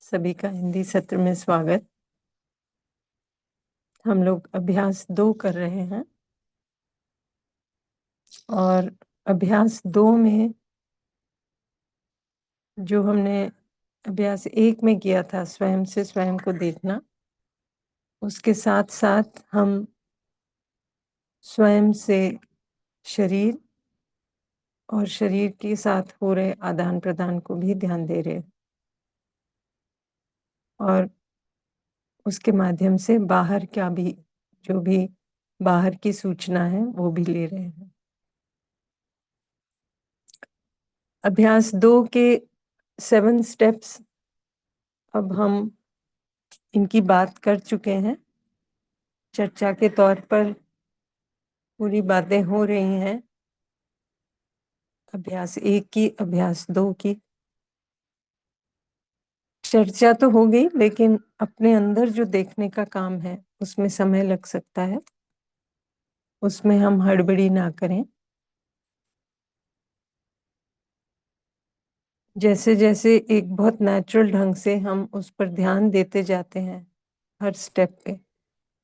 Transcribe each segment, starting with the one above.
सभी का हिंदी सत्र में स्वागत। हम लोग अभ्यास 2 कर रहे हैं और अभ्यास 2 में जो हमने अभ्यास 1 में किया था, स्वयं से स्वयं को देखना, उसके साथ साथ हम स्वयं से शरीर और शरीर के साथ हो रहे आदान प्रदान को भी ध्यान दे रहे हैं और उसके माध्यम से बाहर का भी, जो भी बाहर की सूचना है वो भी ले रहे हैं। अभ्यास 2 के 7 स्टेप्स अब हम इनकी बात कर चुके हैं, चर्चा के तौर पर पूरी बातें हो रही हैं। अभ्यास 1 की, अभ्यास 2 की चर्चा तो हो गई, लेकिन अपने अंदर जो देखने का काम है उसमें समय लग सकता है, उसमें हम हड़बड़ी ना करें। जैसे जैसे एक बहुत नेचुरल ढंग से हम उस पर ध्यान देते जाते हैं हर स्टेप पे,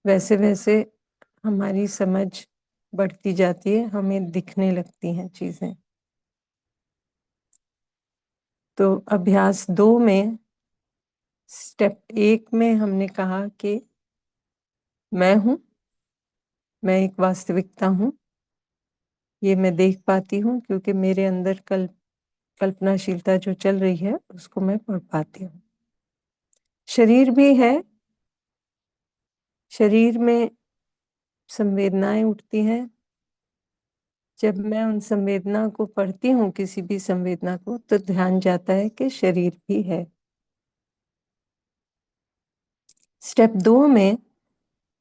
वैसे वैसे हमारी समझ बढ़ती जाती है, हमें दिखने लगती हैं चीजें। तो अभ्यास 2 में स्टेप 1 में हमने कहा कि मैं हूं, मैं एक वास्तविकता हूं, ये मैं देख पाती हूँ क्योंकि मेरे अंदर कल्पनाशीलता जो चल रही है उसको मैं पढ़ पाती हूँ। शरीर भी है, शरीर में संवेदनाएं उठती हैं। जब मैं उन संवेदना को पढ़ती हूँ, किसी भी संवेदना को, तो ध्यान जाता है कि शरीर भी है। स्टेप 2 में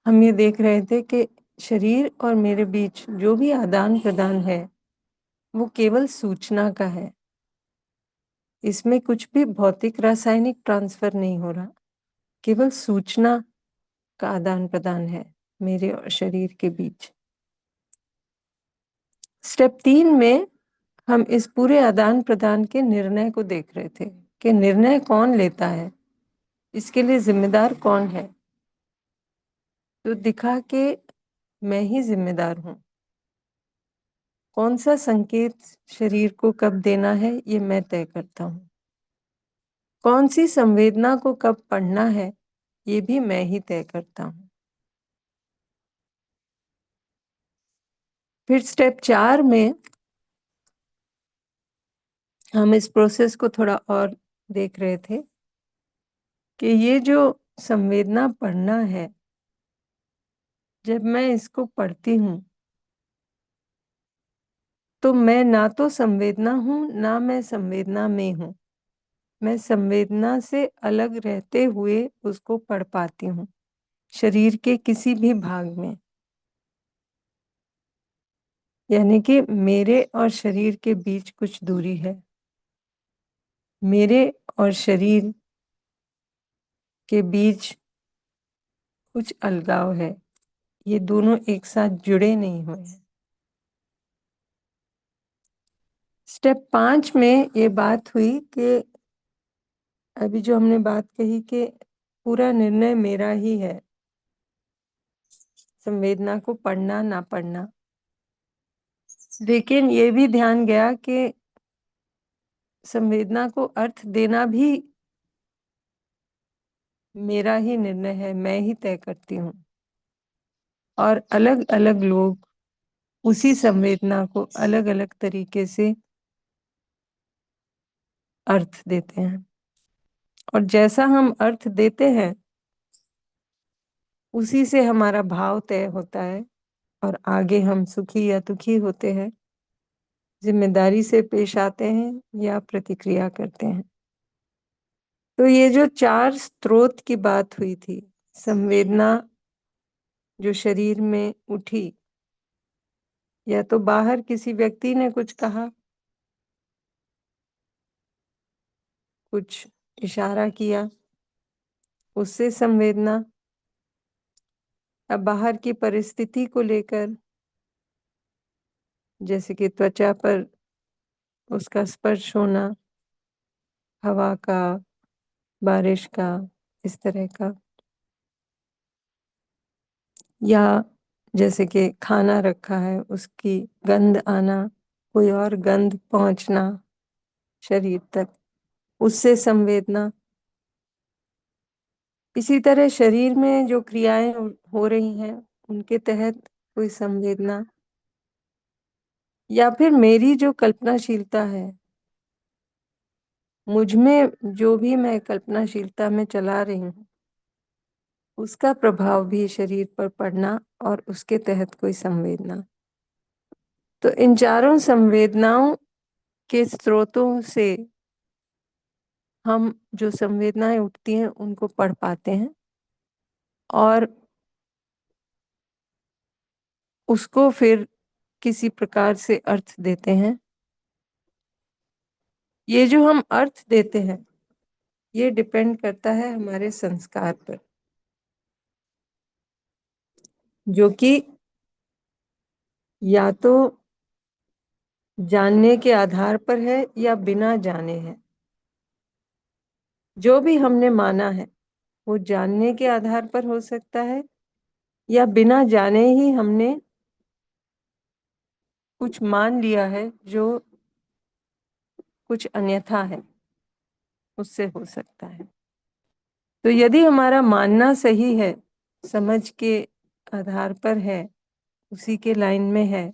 हम ये देख रहे थे कि शरीर और मेरे बीच जो भी आदान प्रदान है वो केवल सूचना का है, इसमें कुछ भी भौतिक रासायनिक ट्रांसफर नहीं हो रहा, केवल सूचना का आदान प्रदान है मेरे और शरीर के बीच। स्टेप 3 में हम इस पूरे आदान प्रदान के निर्णय को देख रहे थे कि निर्णय कौन लेता है, इसके लिए जिम्मेदार कौन है। तो दिखा कि मैं ही जिम्मेदार हूं। कौन सा संकेत शरीर को कब देना है ये मैं तय करता हूं। कौन सी संवेदना को कब पढ़ना है ये भी मैं ही तय करता हूं। फिर स्टेप 4 में हम इस प्रोसेस को थोड़ा और देख रहे थे कि ये जो संवेदना पढ़ना है, जब मैं इसको पढ़ती हूं तो मैं ना तो संवेदना हूं ना मैं संवेदना में हूं, मैं संवेदना से अलग रहते हुए उसको पढ़ पाती हूँ शरीर के किसी भी भाग में। यानी कि मेरे और शरीर के बीच कुछ दूरी है, मेरे और शरीर के बीच कुछ अलगाव है, ये दोनों एक साथ जुड़े नहीं हुए हैं। स्टेप 5 में ये बात हुई कि अभी जो हमने बात कही कि पूरा निर्णय मेरा ही है, संवेदना को पढ़ना ना पढ़ना। लेकिन ये भी ध्यान गया कि संवेदना को अर्थ देना भी मेरा ही निर्णय है, मैं ही तय करती हूँ। और अलग अलग लोग उसी संवेदना को अलग अलग तरीके से अर्थ देते हैं, और जैसा हम अर्थ देते हैं उसी से हमारा भाव तय होता है और आगे हम सुखी या दुखी होते हैं, जिम्मेदारी से पेश आते हैं या प्रतिक्रिया करते हैं। तो ये जो 4 स्रोत की बात हुई थी, संवेदना जो शरीर में उठी, या तो बाहर किसी व्यक्ति ने कुछ कहा, कुछ इशारा किया, उससे संवेदना। अब बाहर की परिस्थिति को लेकर, जैसे कि त्वचा पर उसका स्पर्श होना, हवा का, बारिश का, इस तरह का, या जैसे कि खाना रखा है उसकी गंध आना, कोई और गंध पहुंचना शरीर तक, उससे संवेदना। इसी तरह शरीर में जो क्रियाएं हो रही हैं उनके तहत कोई संवेदना, या फिर मेरी जो कल्पनाशीलता है, मुझ में जो भी मैं कल्पनाशीलता में चला रही हूँ उसका प्रभाव भी शरीर पर पड़ना, और उसके तहत कोई संवेदना। तो इन चारों संवेदनाओं के स्रोतों से हम जो संवेदनाएं उठती हैं उनको पढ़ पाते हैं और उसको फिर किसी प्रकार से अर्थ देते हैं। ये जो हम अर्थ देते हैं ये डिपेंड करता है हमारे संस्कार पर, जो कि या तो जानने के आधार पर है या बिना जाने है। जो भी हमने माना है वो जानने के आधार पर हो सकता है, या बिना जाने ही हमने कुछ मान लिया है जो कुछ अन्यथा है, उससे हो सकता है। तो यदि हमारा मानना सही है, समझ के आधार पर है, उसी के लाइन में है,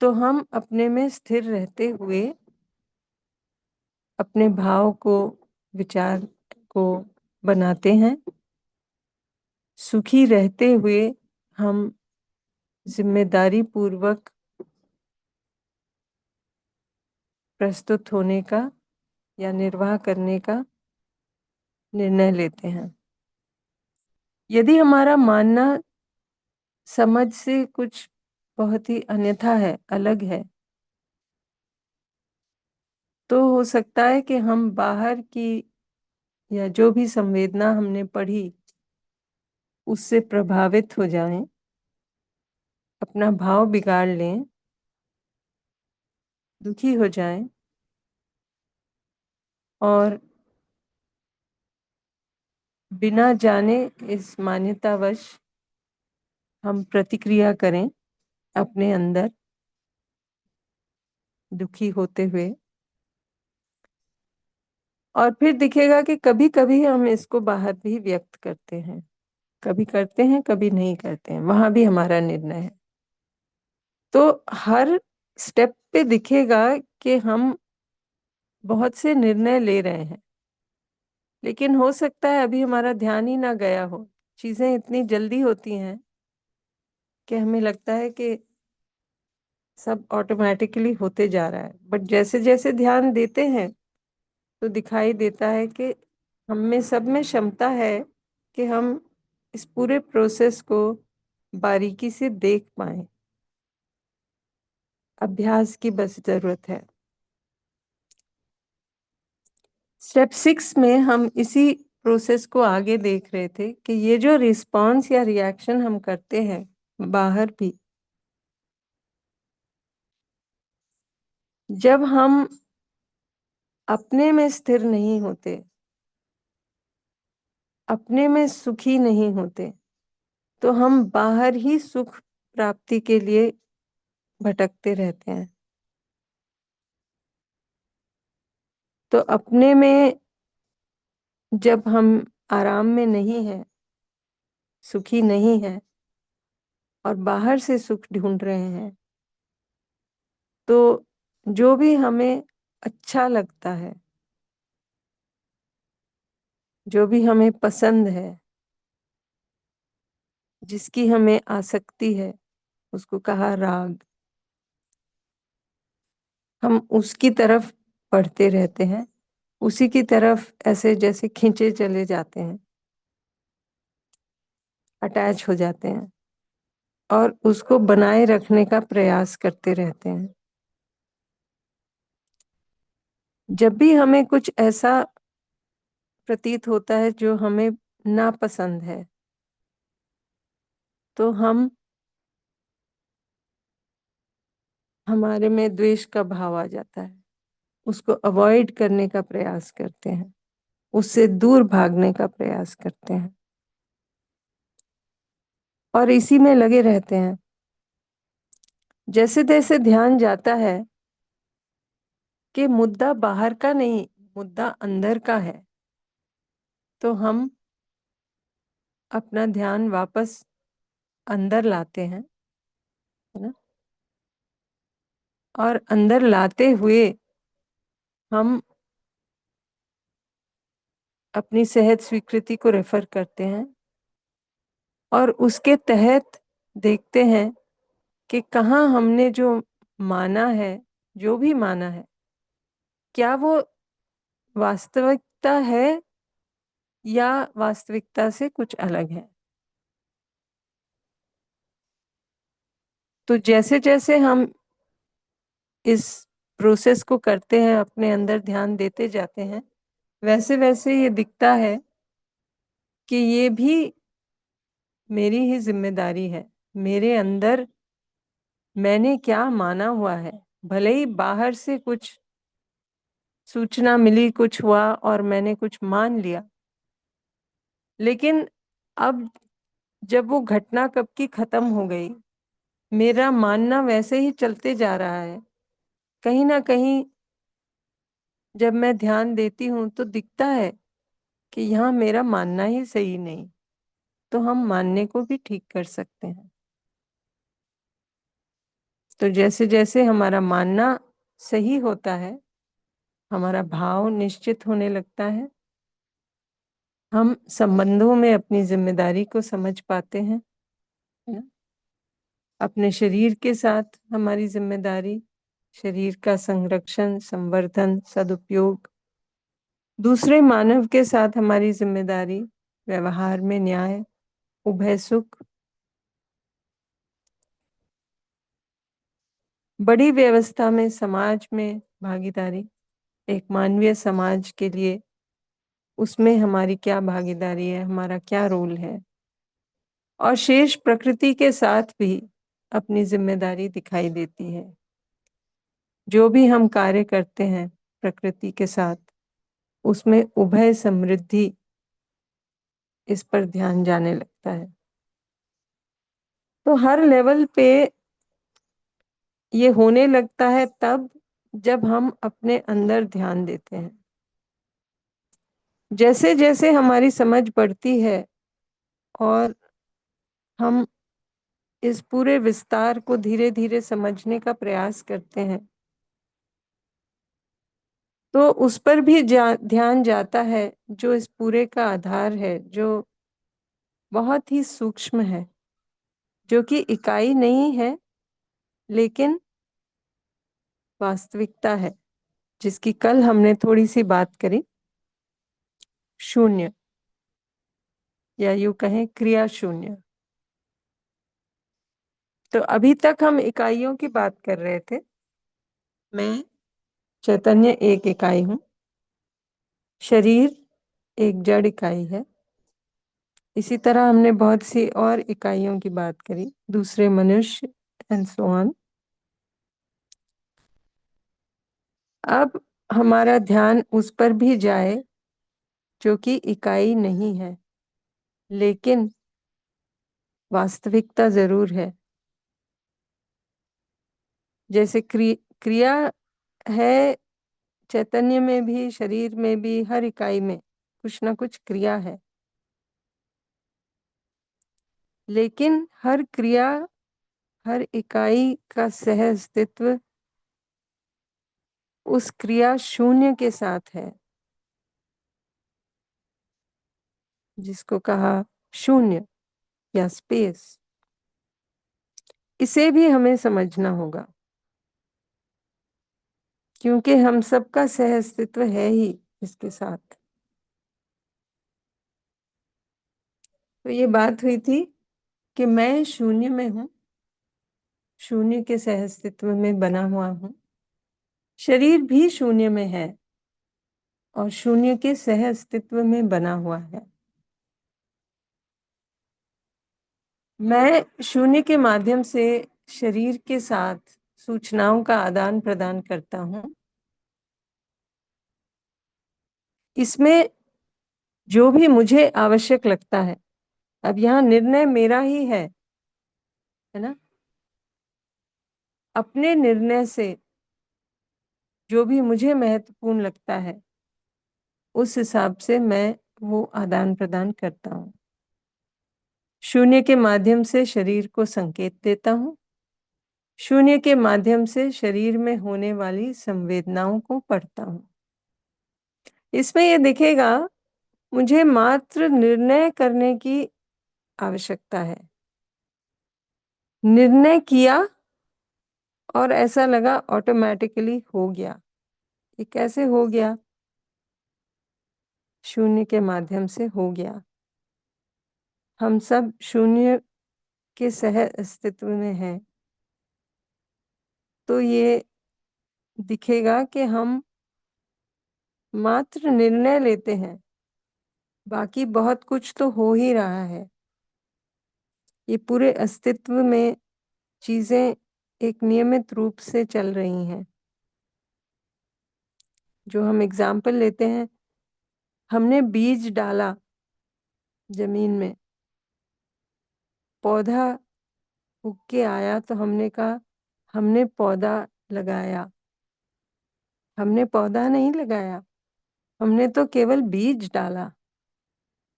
तो हम अपने में स्थिर रहते हुए अपने भाव को, विचार को बनाते हैं। सुखी रहते हुए हम जिम्मेदारी पूर्वक प्रस्तुत होने का या निर्वाह करने का निर्णय लेते हैं। यदि हमारा मानना समझ से कुछ बहुत ही अन्यथा है, अलग है, तो हो सकता है कि हम बाहर की या जो भी संवेदना हमने पढ़ी उससे प्रभावित हो जाएं, अपना भाव बिगाड़ लें, दुखी हो जाएं और बिना जाने इस मान्यतावश हम प्रतिक्रिया करें अपने अंदर दुखी होते हुए। और फिर दिखेगा कि कभी कभी हम इसको बाहर भी व्यक्त करते हैं, कभी करते हैं कभी नहीं करते हैं, वहां भी हमारा निर्णय है। तो हर स्टेप पे दिखेगा कि हम बहुत से निर्णय ले रहे हैं, लेकिन हो सकता है अभी हमारा ध्यान ही ना गया हो। चीजें इतनी जल्दी होती हैं कि हमें लगता है कि सब ऑटोमेटिकली होते जा रहा है, बट जैसे जैसे ध्यान देते हैं तो दिखाई देता है कि हम में सब में क्षमता है कि हम इस पूरे प्रोसेस को बारीकी से देख पाएं। अभ्यास की बस जरूरत है। स्टेप 6 में हम इसी प्रोसेस को आगे देख रहे थे कि ये जो रिस्पॉन्स या रिएक्शन हम करते हैं बाहर भी, जब हम अपने में स्थिर नहीं होते, अपने में सुखी नहीं होते, तो हम बाहर ही सुख प्राप्ति के लिए भटकते रहते हैं। तो अपने में जब हम आराम में नहीं है, सुखी नहीं है, और बाहर से सुख ढूंढ रहे हैं, तो जो भी हमें अच्छा लगता है, जो भी हमें पसंद है, जिसकी हमें आसक्ति है, उसको कहा राग, हम उसकी तरफ बढ़ते रहते हैं, उसी की तरफ ऐसे जैसे खींचे चले जाते हैं, अटैच हो जाते हैं और उसको बनाए रखने का प्रयास करते रहते हैं। जब भी हमें कुछ ऐसा प्रतीत होता है जो हमें नापसंद है, तो हमारे में द्वेष का भाव आ जाता है। उसको अवॉइड करने का प्रयास करते हैं, उससे दूर भागने का प्रयास करते हैं और इसी में लगे रहते हैं। जैसे जैसे ध्यान जाता है कि मुद्दा बाहर का नहीं, मुद्दा अंदर का है, तो हम अपना ध्यान वापस अंदर लाते हैं, है ना। और अंदर लाते हुए हम अपनी सेहत स्वीकृति को रेफर करते हैं और उसके तहत देखते हैं कि कहाँ हमने जो माना है, जो भी माना है, क्या वो वास्तविकता है या वास्तविकता से कुछ अलग है। तो जैसे जैसे हम इस प्रोसेस को करते हैं, अपने अंदर ध्यान देते जाते हैं, वैसे वैसे ये दिखता है कि ये भी मेरी ही जिम्मेदारी है। मेरे अंदर मैंने क्या माना हुआ है, भले ही बाहर से कुछ सूचना मिली, कुछ हुआ और मैंने कुछ मान लिया, लेकिन अब जब वो घटना कब की खत्म हो गई, मेरा मानना वैसे ही चलते जा रहा है। कहीं ना कहीं जब मैं ध्यान देती हूँ तो दिखता है कि यहाँ मेरा मानना ही सही नहीं, तो हम मानने को भी ठीक कर सकते हैं। तो जैसे जैसे हमारा मानना सही होता है, हमारा भाव निश्चित होने लगता है, हम संबंधों में अपनी जिम्मेदारी को समझ पाते हैं, है ना? अपने शरीर के साथ हमारी जिम्मेदारी, शरीर का संरक्षण, संवर्धन, सदुपयोग, दूसरे मानव के साथ हमारी जिम्मेदारी, व्यवहार में न्याय, उभय सुख, बड़ी व्यवस्था में समाज में भागीदारी, एक मानवीय समाज के लिए उसमें हमारी क्या भागीदारी है, हमारा क्या रोल है, और शेष प्रकृति के साथ भी अपनी जिम्मेदारी दिखाई देती है। जो भी हम कार्य करते हैं प्रकृति के साथ, उसमें उभय समृद्धि, इस पर ध्यान जाने लगता है। तो हर लेवल पे ये होने लगता है तब जब हम अपने अंदर ध्यान देते हैं। जैसे जैसे हमारी समझ बढ़ती है और हम इस पूरे विस्तार को धीरे धीरे समझने का प्रयास करते हैं, तो उस पर भी ध्यान जाता है, जो इस पूरे का आधार है, जो बहुत ही सूक्ष्म है, जो कि इकाई नहीं है लेकिन वास्तविकता है, जिसकी कल हमने थोड़ी सी बात करी, शून्य, या यूं कहें क्रिया शून्य। तो अभी तक हम इकाइयों की बात कर रहे थे। मैं चैतन्य एक इकाई हूं, शरीर एक जड़ इकाई है। इसी तरह हमने बहुत सी और इकाइयों की बात करी, दूसरे मनुष्य एंड सो ऑन। अब हमारा ध्यान उस पर भी जाए जो कि इकाई नहीं है, लेकिन वास्तविकता जरूर है। जैसे क्रिया है, चैतन्य में भी, शरीर में भी, हर इकाई में कुछ ना कुछ क्रिया है, लेकिन हर क्रिया, हर इकाई का सह अस्तित्व उस क्रिया शून्य के साथ है, जिसको कहा शून्य या स्पेस। इसे भी हमें समझना होगा, क्योंकि हम सबका सह अस्तित्व है ही इसके साथ। तो ये बात हुई थी कि मैं शून्य में हूँ, शून्य के सह अस्तित्व में बना हुआ हूँ। शरीर भी शून्य में है और शून्य के सह अस्तित्व में बना हुआ है। मैं शून्य के माध्यम से शरीर के साथ सूचनाओं का आदान प्रदान करता हूँ, इसमें जो भी मुझे आवश्यक लगता है, अब यहाँ निर्णय मेरा ही है ना? अपने निर्णय से जो भी मुझे महत्वपूर्ण लगता है, उस हिसाब से मैं वो आदान-प्रदान करता हूँ। शून्य के माध्यम से शरीर को संकेत देता हूँ। शून्य के माध्यम से शरीर में होने वाली संवेदनाओं को पढ़ता हूँ। इसमें ये दिखेगा, मुझे मात्र निर्णय करने की आवश्यकता है। निर्णय किया और ऐसा लगा ऑटोमैटिकली हो गया। ये कैसे हो गया? शून्य के माध्यम से हो गया। हम सब शून्य के सह अस्तित्व में हैं। तो ये दिखेगा कि हम मात्र निर्णय लेते हैं, बाकी बहुत कुछ तो हो ही रहा है। ये पूरे अस्तित्व में चीज़ें एक नियमित रूप से चल रही हैं। जो हम एग्ज़ाम्पल लेते हैं, हमने बीज डाला ज़मीन में, पौधा उग के आया तो हमने कहा, हमने पौधा लगाया। हमने पौधा नहीं लगाया, हमने तो केवल बीज डाला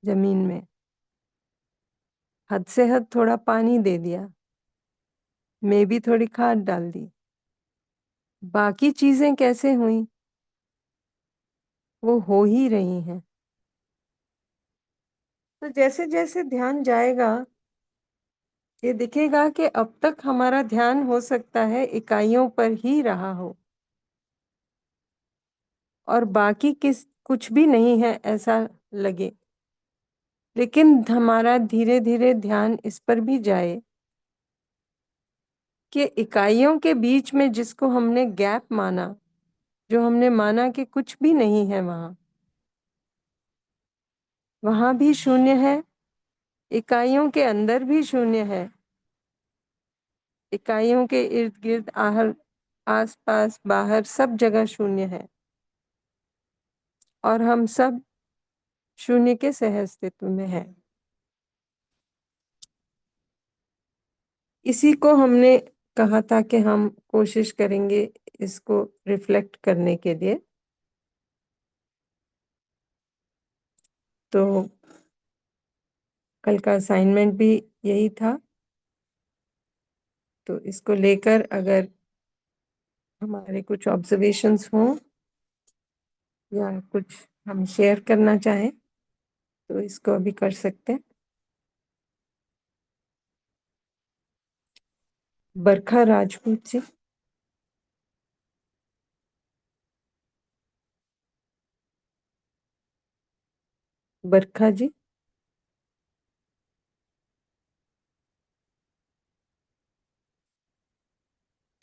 ज़मीन में। हद से हद थोड़ा पानी दे दिया, मैं भी थोड़ी खाद डाल दी। बाकी चीज़ें कैसे हुईं? वो हो ही रही हैं। तो जैसे-जैसे ध्यान जाएगा, ये दिखेगा कि अब तक हमारा ध्यान हो सकता है इकाइयों पर ही रहा हो और बाकी कुछ भी नहीं है ऐसा लगे। लेकिन हमारा धीरे-धीरे ध्यान इस पर भी जाए कि इकाइयों के बीच में जिसको हमने गैप माना, जो हमने माना कि कुछ भी नहीं है वहाँ, वहाँ भी शून्य है, इकाइयों के अंदर भी शून्य है, इकाइयों के इर्द-गिर्द आस-पास, बाहर सब जगह शून्य है और हम सब शून्य के सह-अस्तित्व में हैं। इसी को हमने कहा था कि हम कोशिश करेंगे इसको रिफ्लेक्ट करने के लिए। तो कल का असाइनमेंट भी यही था। तो इसको लेकर अगर हमारे कुछ ऑब्जर्वेशंस हों या कुछ हम शेयर करना चाहें, तो इसको अभी कर सकते हैं। बरखा राजपूत जी। बरखा जी।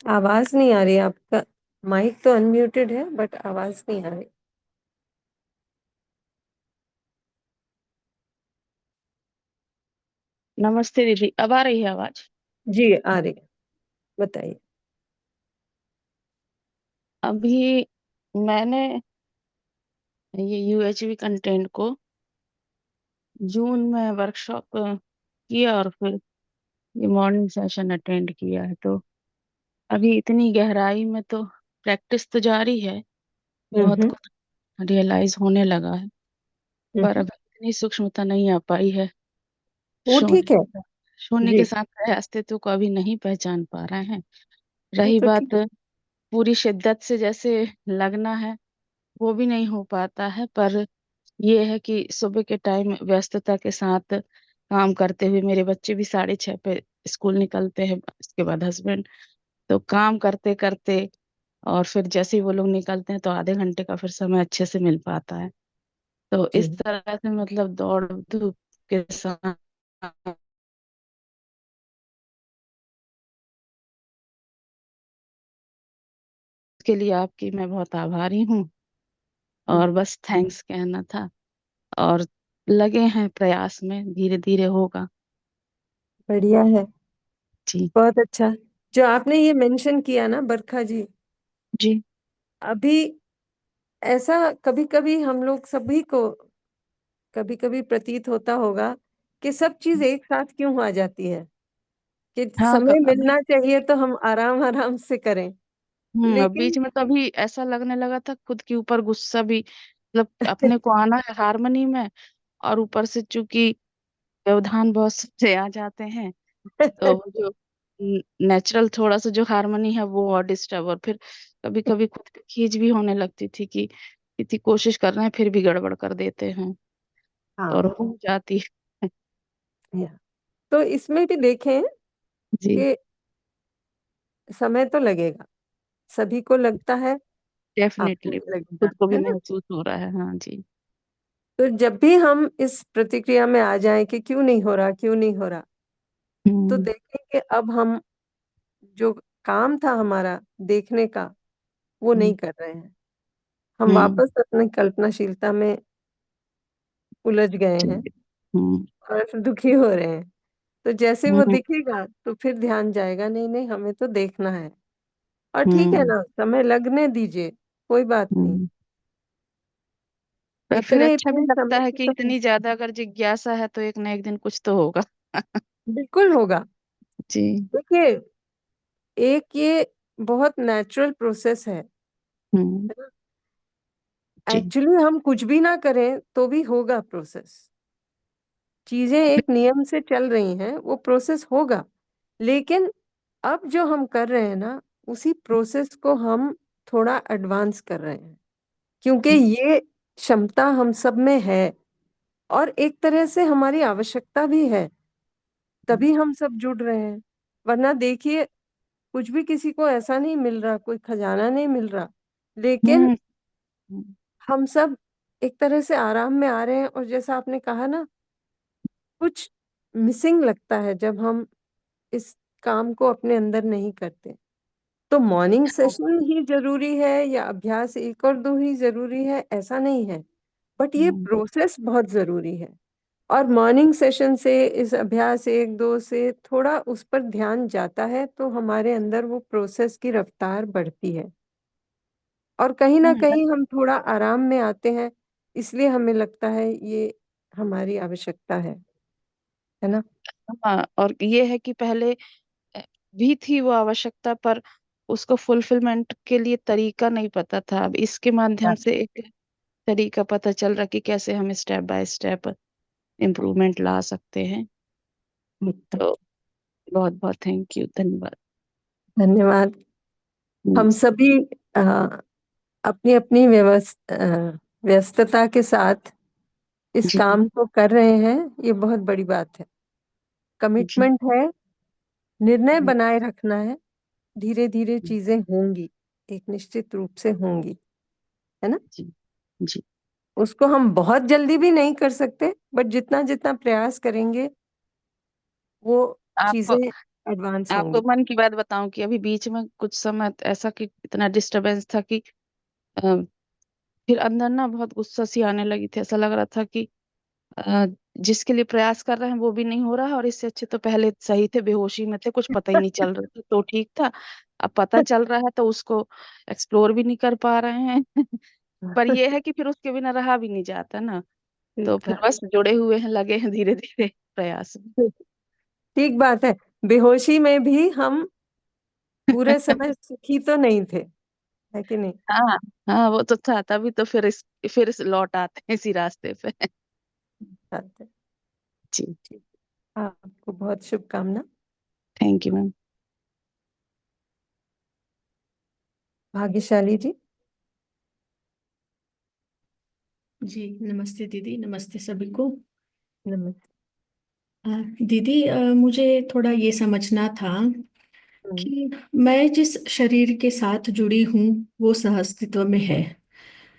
आवाज नहीं आ रही आपका। माइक तो अनम्यूटेड है बट आवाज नहीं आ रही। नमस्ते दीदी, अब आ रही है आवाज? जी आ रही है, बताइए। अभी मैंने ये यूएचवी कंटेंट को जून में वर्कशॉप किया और फिर ये मॉर्निंग सेशन अटेंड किया है। तो अभी इतनी गहराई में तो प्रैक्टिस तो जारी है, बहुत हम्म। कुछ रियलाइज होने लगा है, पर हम्म। अभी इतनी सूक्ष्मता नहीं आ पाई है। वो ठीक है। शून्य शून्य जी। के साथ रहे अस्तित्व को अभी नहीं पहचान पा रहे हैं। वो रही तो बात ठीक है। पूरी शिद्दत से जैसे लगना है, वो भी नहीं हो पाता है। पर ये है कि सुबह के टाइम व्यस्तता के साथ काम करते हुए, मेरे बच्चे भी 6:30 पे स्कूल निकलते हैं, इसके बाद हस्बैंड, तो काम करते करते और फिर जैसे ही वो लोग निकलते हैं तो आधे घंटे का फिर समय अच्छे से मिल पाता है। तो जी। इस तरह से मतलब दौड़ धूप के साथ के लिए आपकी मैं बहुत आभारी हूँ और बस थैंक्स कहना था। और लगे हैं प्रयास में, धीरे धीरे होगा। बढ़िया है। जी। बहुत अच्छा। जो आपने ये मेंशन किया ना बरखा जी, जी। अभी ऐसा कभी कभी हम लोग सभी को कभी कभी प्रतीत होता होगा कि सब चीज एक साथ क्यों आ जाती है, कि हाँ, समय अभी मिलना चाहिए तो हम आराम आराम से करें। बीच लेकिन में तो अभी ऐसा लगने लगा था खुद के ऊपर गुस्सा भी, मतलब अपने को आना है हारमोनी में, और ऊपर से चूंकि व्यवधान बहुत से आ जाते हैं, तो वो जो नेचुरल थोड़ा सा जो हारमोनी है वो और डिस्टर्ब, और फिर कभी कभी खुद की खींच भी होने लगती थी कि इतनी कोशिश कर रहे हैं फिर भी गड़बड़ कर देते हैं, और हाँ, हो जाती है। तो इसमें भी देखें जी। कि समय तो लगेगा, सभी को लगता है, आपको डेफिनेटली भी लगेगा, खुद को भी है ना। महसूस हो रहा है, हाँ जी। तो जब भी हम इस प्रतिक्रिया में आ जाएं कि क्यों नहीं हो रहा, क्यों नहीं हो रहा, तो हम्म। देखें कि अब हम जो काम था हमारा देखने का, वो नहीं हम्म। कर रहे हैं। हम हम्म। वापस अपनी कल्पनाशीलता में उलझ गए हैं जी। हम्म। और दुखी हो रहे हैं। तो जैसे वो हम्म। दिखेगा तो फिर ध्यान जाएगा, नहीं नहीं हमें तो देखना है। और ठीक है हम्म। ना, समय लगने दीजिए, कोई बात नहीं। हम्म। पर फिर इतने अच्छा भी इतने लगता समय है से कि तो इतनी ज्यादा अगर जिज्ञासा है तो एक ना एक दिन कुछ तो होगा। बिल्कुल होगा। जी। देखिए, एक ये बहुत नेचुरल प्रोसेस है हम्म। ना। जी। एक्चुअली हम कुछ भी ना करें तो भी होगा प्रोसेस। चीजें एक नियम से चल रही हैं, वो प्रोसेस होगा। लेकिन अब जो हम कर रहे हैं ना, उसी प्रोसेस को हम थोड़ा एडवांस कर रहे हैं, क्योंकि ये क्षमता हम सब में है और एक तरह से हमारी आवश्यकता भी है, तभी हम सब जुड़ रहे हैं। वरना देखिए, कुछ भी किसी को ऐसा नहीं मिल रहा, कोई खजाना नहीं मिल रहा, लेकिन हम्म। हम सब एक तरह से आराम में आ रहे हैं। और जैसा आपने कहा ना, कुछ मिसिंग लगता है जब हम इस काम को अपने अंदर नहीं करते। तो मॉर्निंग सेशन ही जरूरी है या अभ्यास एक और दो ही जरूरी है, ऐसा नहीं है। बट ये हम्म। प्रोसेस बहुत जरूरी है। और मॉर्निंग सेशन से, इस अभ्यास एक दो से थोड़ा उस पर ध्यान जाता है तो हमारे अंदर वो प्रोसेस की रफ्तार बढ़ती है, और कहीं ना हम्म। कहीं हम थोड़ा आराम में आते हैं। इसलिए हमें लगता है ये हमारी आवश्यकता है ना। हाँ, और ये है कि पहले भी थी वो आवश्यकता, पर उसको फुलफिलमेंट के लिए तरीका नहीं पता था। अब इसके माध्यम से एक तरीका पता चल रहा कि कैसे हम स्टेप बाय स्टेप इम्प्रूवमेंट ला सकते हैं। तो बहुत बहुत थैंक यू, धन्यवाद। धन्यवाद। हम्म। हम सभी अपनी अपनी व्यस्तता के साथ इस जी। काम को कर रहे हैं, ये बहुत बड़ी बात है। जी। कमिटमेंट है, निर्णय बनाए रखना है। धीरे धीरे चीजें होंगी, एक निश्चित रूप से होंगी, है ना। जी। जी। उसको हम बहुत जल्दी भी नहीं कर सकते, बट जितना जितना प्रयास करेंगे वो आपको चीजें एडवांस आपको होंगी। मन की बात बताऊं कि अभी बीच में कुछ समय ऐसा कि इतना डिस्टरबेंस था कि अ, फिर अंदर ना बहुत गुस्सा सी आने लगी थी। ऐसा लग रहा था कि अ, जिसके लिए प्रयास कर रहे हैं वो भी नहीं हो रहा, और इससे अच्छे तो पहले सही थे, बेहोशी में थे, कुछ पता ही नहीं चल रहा था तो ठीक था। अब पता चल रहा है तो उसको एक्सप्लोर भी नहीं कर पा रहे हैं। पर ये है कि फिर उसके बिना रहा भी नहीं जाता ना, तो ठीक फिर है। बस जुड़े हुए हैं, लगे हैं धीरे धीरे प्रयास में। ठीक बात है। बेहोशी में भी हम पूरे समय सुखी तो नहीं थे, है कि नहीं। हाँ। हाँ, वो तो था तभी तो फिर इस लौट आते हैं इसी रास्ते पे। बात है। जी। ठीक। आपको बहुत शुभकामना। Thank you ma'am. भाग्यशाली जी। जी नमस्ते दीदी, नमस्ते सभी को। नमस्ते। दीदी, मुझे थोड़ा ये समझना था हम्म, कि मैं जिस शरीर के साथ जुड़ी हूँ वो सहअस्तित्व में है। हम्म,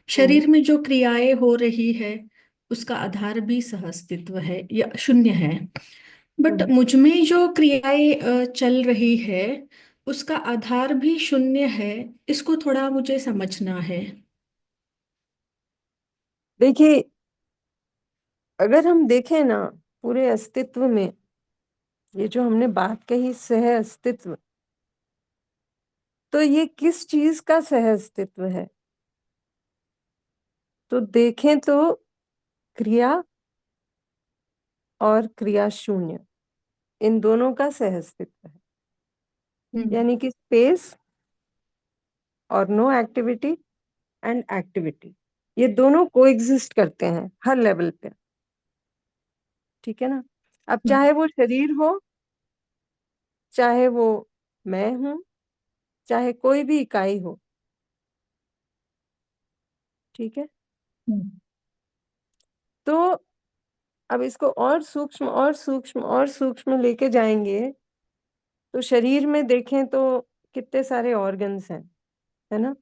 शरीर में जो क्रियाएं हो रही है उसका आधार भी सहअस्तित्व है या शून्य है। बट हम्म। मुझ में जो क्रियाएं चल रही है उसका आधार भी शून्य है। इसको थोड़ा मुझे समझना है। देखिए, अगर हम देखें ना, पूरे अस्तित्व में ये जो हमने बात कही सह अस्तित्व, तो ये किस चीज का सह अस्तित्व है। तो देखें तो क्रिया और क्रिया शून्य, इन दोनों का सहअस्तित्व है। यानी कि स्पेस और नो एक्टिविटी एंड एक्टिविटी, ये दोनों कोएग्जिस्ट करते हैं हर लेवल पे। ठीक है ना। अब चाहे वो शरीर हो, चाहे वो मैं हूं, चाहे कोई भी इकाई हो। ठीक है। तो अब इसको और सूक्ष्म और सूक्ष्म और सूक्ष्म लेके जाएंगे तो शरीर में देखें तो कितने सारे ऑर्गन्स हैं, है ना।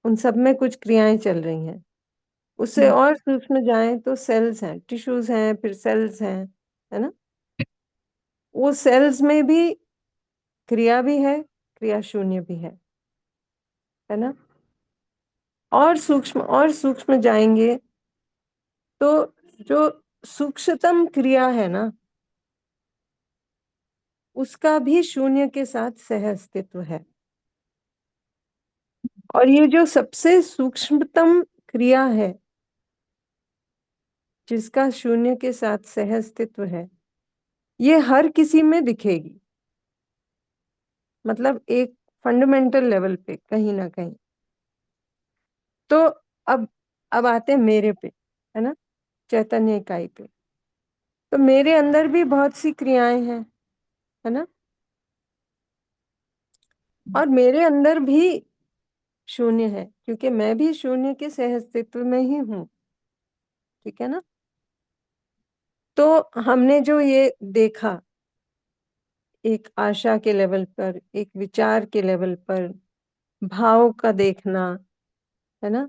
उन सब में कुछ क्रियाएं चल रही हैं। उससे और सूक्ष्म जाएं तो सेल्स हैं, टिश्यूज हैं, फिर सेल्स हैं, है ना। वो सेल्स में भी क्रिया भी है, क्रिया शून्य भी है ना। और सूक्ष्म जाएंगे तो जो सूक्ष्मतम क्रिया है ना, उसका भी शून्य के साथ सह अस्तित्व है। और ये जो सबसे सूक्ष्मतम क्रिया है जिसका शून्य के साथ सह अस्तित्व है, ये हर किसी में दिखेगी। मतलब एक फंडामेंटल लेवल पे कहीं ना कहीं। तो अब आते हैं मेरे पे, है ना, चैतन्य इकाई पे। तो मेरे अंदर भी बहुत सी क्रियाएं हैं, है ना। और मेरे अंदर भी शून्य है, क्योंकि मैं भी शून्य के सह अस्तित्व में ही हूं। ठीक है ना। तो हमने जो ये देखा, एक आशा के लेवल पर, एक विचार के लेवल पर, भाव का देखना, है ना,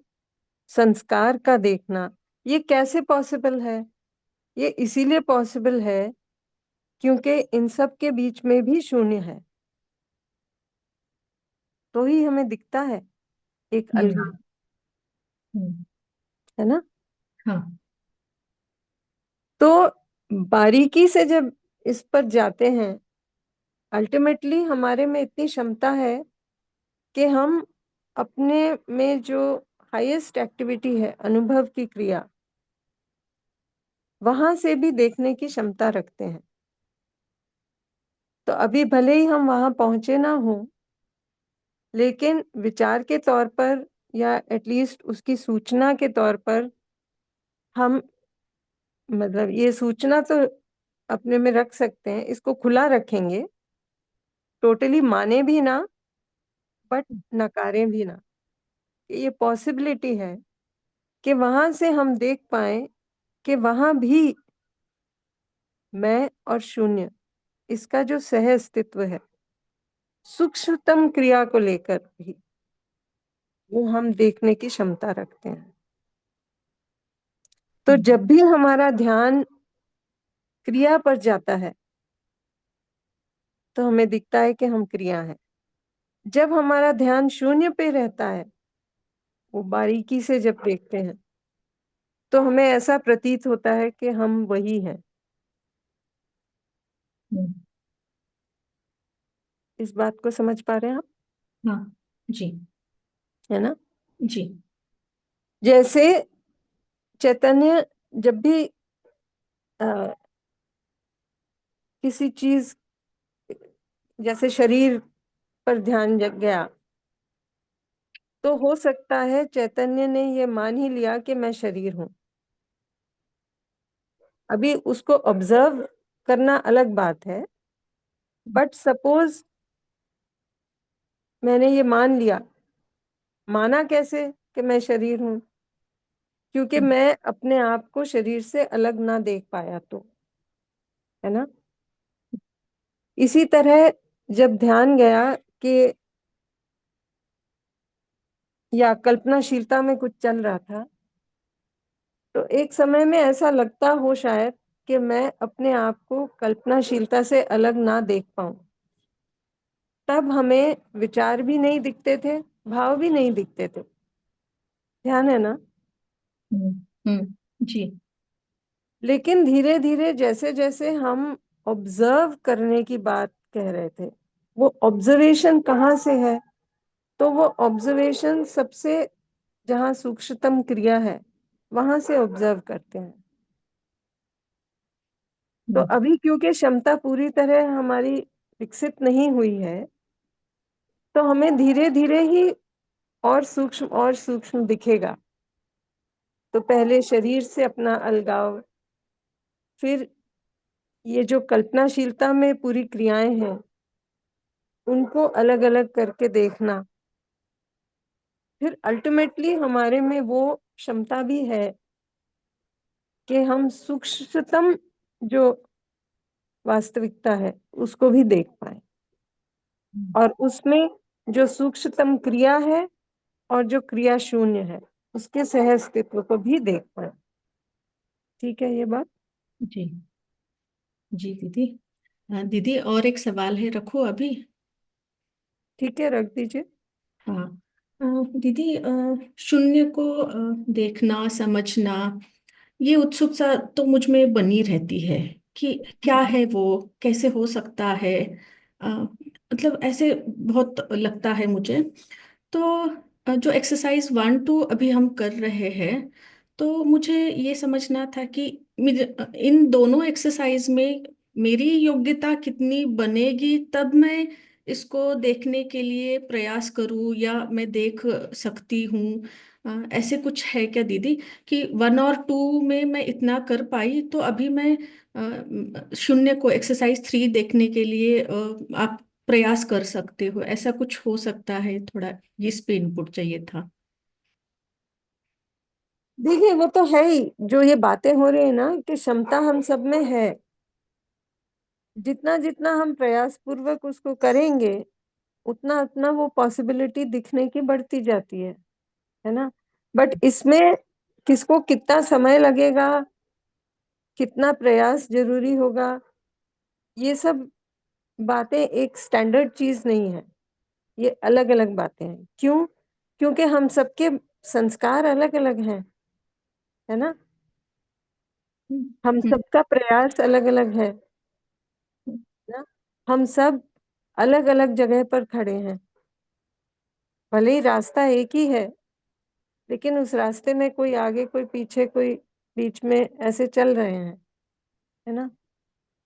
संस्कार का देखना, ये कैसे पॉसिबल है? ये इसीलिए पॉसिबल है क्योंकि इन सब के बीच में भी शून्य है, तो ही हमें दिखता है एक अलग, है ना। हाँ। तो बारीकी से जब इस पर जाते हैं, अल्टीमेटली हमारे में इतनी क्षमता है कि हम अपने में जो हाईएस्ट एक्टिविटी है, अनुभव की क्रिया, वहां से भी देखने की क्षमता रखते हैं। तो अभी भले ही हम वहां पहुंचे ना हो, लेकिन विचार के तौर पर या एटलीस्ट उसकी सूचना के तौर पर हम, मतलब ये सूचना तो अपने में रख सकते हैं, इसको खुला रखेंगे। टोटली माने भी ना, बट नकारें भी ना। ये पॉसिबिलिटी है कि वहां से हम देख पाए कि वहां भी मैं और शून्य, इसका जो सह अस्तित्व है सूक्ष्मतम क्रिया को लेकर भी, वो हम देखने की क्षमता रखते हैं। तो जब भी हमारा ध्यान क्रिया पर जाता है तो हमें दिखता है कि हम क्रिया हैं। जब हमारा ध्यान शून्य पे रहता है, वो बारीकी से जब देखते हैं, तो हमें ऐसा प्रतीत होता है कि हम वही हैं। इस बात को समझ पा रहे हैं आप? हाँ जी। है ना। जी। जैसे चैतन्य जब भी अ, किसी चीज, जैसे शरीर पर ध्यान जग गया, तो हो सकता है चैतन्य ने ये मान ही लिया कि मैं शरीर हूं। अभी उसको ऑब्जर्व करना अलग बात है, बट सपोज मैंने ये मान लिया। माना कैसे कि मैं शरीर हूं? क्योंकि मैं अपने आप को शरीर से अलग ना देख पाया, तो, है ना। इसी तरह जब ध्यान गया कि, या कल्पनाशीलता में कुछ चल रहा था, तो एक समय में ऐसा लगता हो शायद कि मैं अपने आप को कल्पनाशीलता से अलग ना देख पाऊं। तब हमें विचार भी नहीं दिखते थे, भाव भी नहीं दिखते थे। ध्यान है ना। जी। लेकिन धीरे धीरे जैसे जैसे हम ऑब्जर्व करने की बात कह रहे थे, वो ऑब्जर्वेशन कहाँ से है? तो वो ऑब्जर्वेशन सबसे जहाँ सूक्ष्मतम क्रिया है वहां से ऑब्जर्व करते हैं। तो अभी क्योंकि क्षमता पूरी तरह हमारी विकसित नहीं हुई है, तो हमें धीरे धीरे ही और सूक्ष्म दिखेगा। तो पहले शरीर से अपना अलगाव, फिर ये जो कल्पनाशीलता में पूरी क्रियाएं हैं उनको अलग अलग करके देखना, फिर अल्टीमेटली हमारे में वो क्षमता भी है कि हम सूक्ष्मतम जो वास्तविकता है उसको भी देख पाए, और उसमें जो सूक्ष्मतम क्रिया है और जो क्रिया शून्य है उसके सह अस्तित्व को भी देख पाए। ठीक है ये बात? जी जी दीदी। दीदी और एक सवाल है, रखो अभी? ठीक है, रख दीजिए। हाँ। दीदी, शून्य को देखना समझना, ये उत्सुकता तो मुझ में बनी रहती है कि क्या है वो, कैसे हो सकता है। मतलब ऐसे बहुत लगता है मुझे। तो जो एक्सरसाइज 1 2 अभी हम कर रहे हैं, तो मुझे ये समझना था कि इन दोनों एक्सरसाइज में मेरी योग्यता कितनी बनेगी, तब मैं इसको देखने के लिए प्रयास करूं या मैं देख सकती हूँ। ऐसे कुछ है क्या दीदी कि 1 और 2 में मैं इतना कर पाई, तो अभी मैं शून्य को एक्सरसाइज 3 देखने के लिए आप प्रयास कर सकते हो, ऐसा कुछ हो सकता है? थोड़ा इस पे इनपुट चाहिए था। देखिए वो तो है ही, जो ये बातें हो रही है ना कि क्षमता हम सब में है, जितना जितना हम प्रयास पूर्वक उसको करेंगे उतना उतना वो पॉसिबिलिटी दिखने की बढ़ती जाती है ना। बट इसमें किसको कितना समय लगेगा, कितना प्रयास जरूरी होगा, ये सब बातें एक स्टैंडर्ड चीज नहीं है, ये अलग अलग बातें हैं। क्यों? क्योंकि हम सबके संस्कार अलग अलग हैं, है ना। हम्म, हम हम्म, सबका प्रयास अलग अलग है ना। हम सब अलग अलग जगह पर खड़े हैं, भले ही रास्ता एक ही है, लेकिन उस रास्ते में कोई आगे कोई पीछे कोई बीच में ऐसे चल रहे हैं, है ना।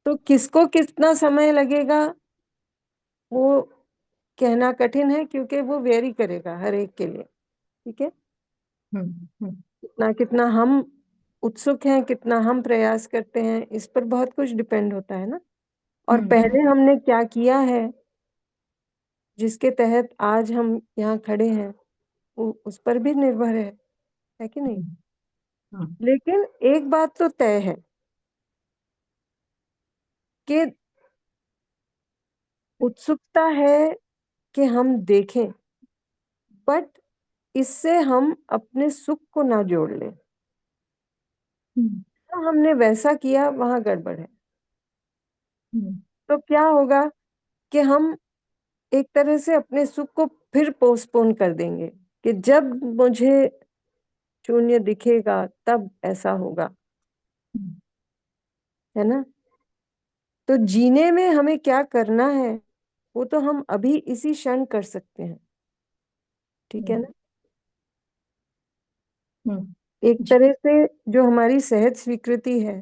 तो किसको कितना समय लगेगा वो कहना कठिन है, क्योंकि वो वेरी करेगा हर एक के लिए। ठीक है, हम्म, हम्म, कितना कितना हम उत्सुक हैं, कितना हम प्रयास करते हैं, इस पर बहुत कुछ डिपेंड होता है ना। और हम्म, पहले हमने क्या किया है जिसके तहत आज हम यहाँ खड़े हैं, वो उस पर भी निर्भर है कि नहीं। हम्म, हाँ, लेकिन एक बात तो तय है कि उत्सुकता है कि हम देखें, बट इससे हम अपने सुख को ना जोड़ लें। हम्म, तो हमने वैसा किया वहां गड़बड़ है। हम्म, तो क्या होगा कि हम एक तरह से अपने सुख को फिर पोस्टपोन कर देंगे कि जब मुझे शून्य दिखेगा तब ऐसा होगा, हम्म, है ना। तो जीने में हमें क्या करना है वो तो हम अभी इसी क्षण कर सकते हैं। ठीक है हम्म, ना। हम्म, एक जी, तरह से जो हमारी सहज स्वीकृति है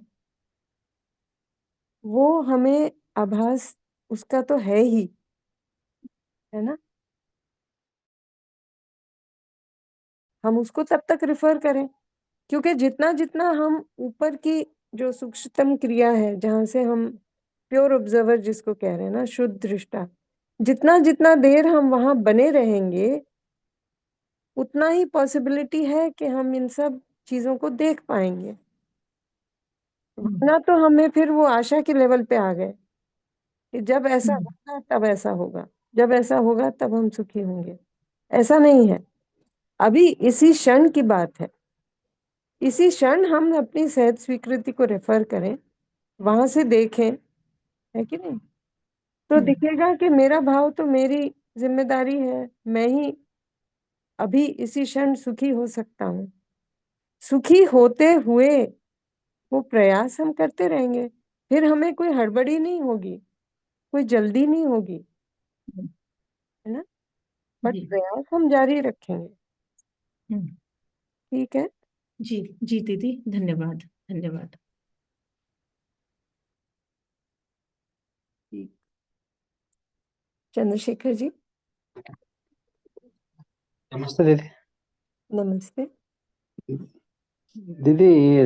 वो हमें आभास उसका तो है ही, है ना। हम उसको तब तक रिफर करें, क्योंकि जितना जितना हम ऊपर की जो सूक्ष्मतम क्रिया है जहां से हम प्योर ऑब्जर्वर जिसको कह रहे हैं ना, शुद्ध दृष्टा, जितना जितना देर हम वहां बने रहेंगे उतना ही पॉसिबिलिटी है कि हम इन सब चीजों को देख पाएंगे। हम्म, वरना तो हमें फिर वो आशा के लेवल पे आ गए कि जब ऐसा हम्म, होगा तब ऐसा होगा, जब ऐसा होगा तब हम सुखी होंगे। ऐसा नहीं है, अभी इसी क्षण की बात है। इसी क्षण हम अपनी सहज स्वीकृति को रेफर करें, वहां से देखें, है कि नहीं। तो हम्म, दिखेगा कि मेरा भाव तो मेरी जिम्मेदारी है, मैं ही अभी इसी क्षण सुखी हो सकता हूँ। सुखी होते हुए वो प्रयास हम करते रहेंगे, फिर हमें कोई हड़बड़ी नहीं होगी, कोई जल्दी नहीं होगी, हम्म, है ना। बट जी, प्रयास हम जारी रखेंगे। हम्म, ठीक है? जी जी दीदी, धन्यवाद धन्यवाद। चंद्रशेखर जी। नमस्ते दीदी। नमस्ते। दीदी ये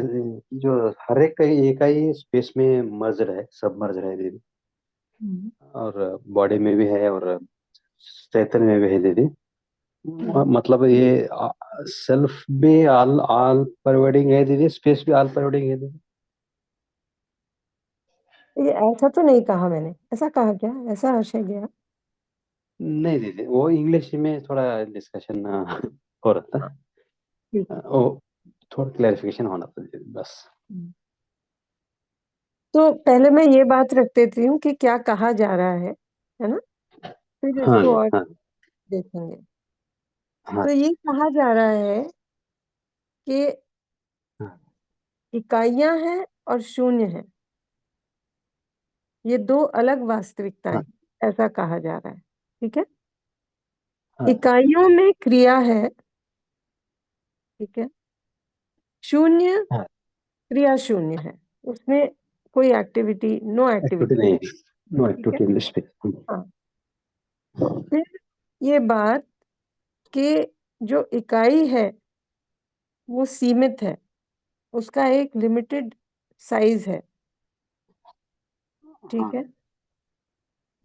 जो हर एक का इकाई स्पेस में मर्ज है, सब मर्ज है दीदी, और बॉडी में भी है और चैतन्य में भी है दीदी। मतलब ये सेल्फ भी ऑल ऑल परवेडिंग है दीदी, स्पेस भी ऑल परवेडिंग है दीदी। ये ऐसा तो नहीं कहा मैंने, ऐसा कहा क्या? ऐसा आशय गया? नहीं दीदी, वो इंग्लिश में थोड़ा डिस्कशन हो रहा था, ठीक। वो थोड़ा क्लैरिफिकेशन होना था दीदी, बस। तो पहले मैं ये बात रख देती हूँ कि क्या कहा जा रहा है ना? फिर हाँ इसको और हाँ देखेंगे। हाँ तो ये कहा जा रहा है कि हाँ इकाइयां हैं और शून्य है, ये दो अलग वास्तविकताएं हाँ हैं, ऐसा कहा जा रहा है। ठीक है? हाँ इकाइयों में क्रिया है, ठीक है? शून्य, हाँ। क्रिया शून्य है, उसमें कोई एक्टिविटी, नो एक्टिविटी एक्टिविटी। नहीं है, नो ठीक है? Activity in this space. हाँ। फिर ये बात कि जो इकाई है वो सीमित है, उसका एक लिमिटेड साइज है। ठीक है?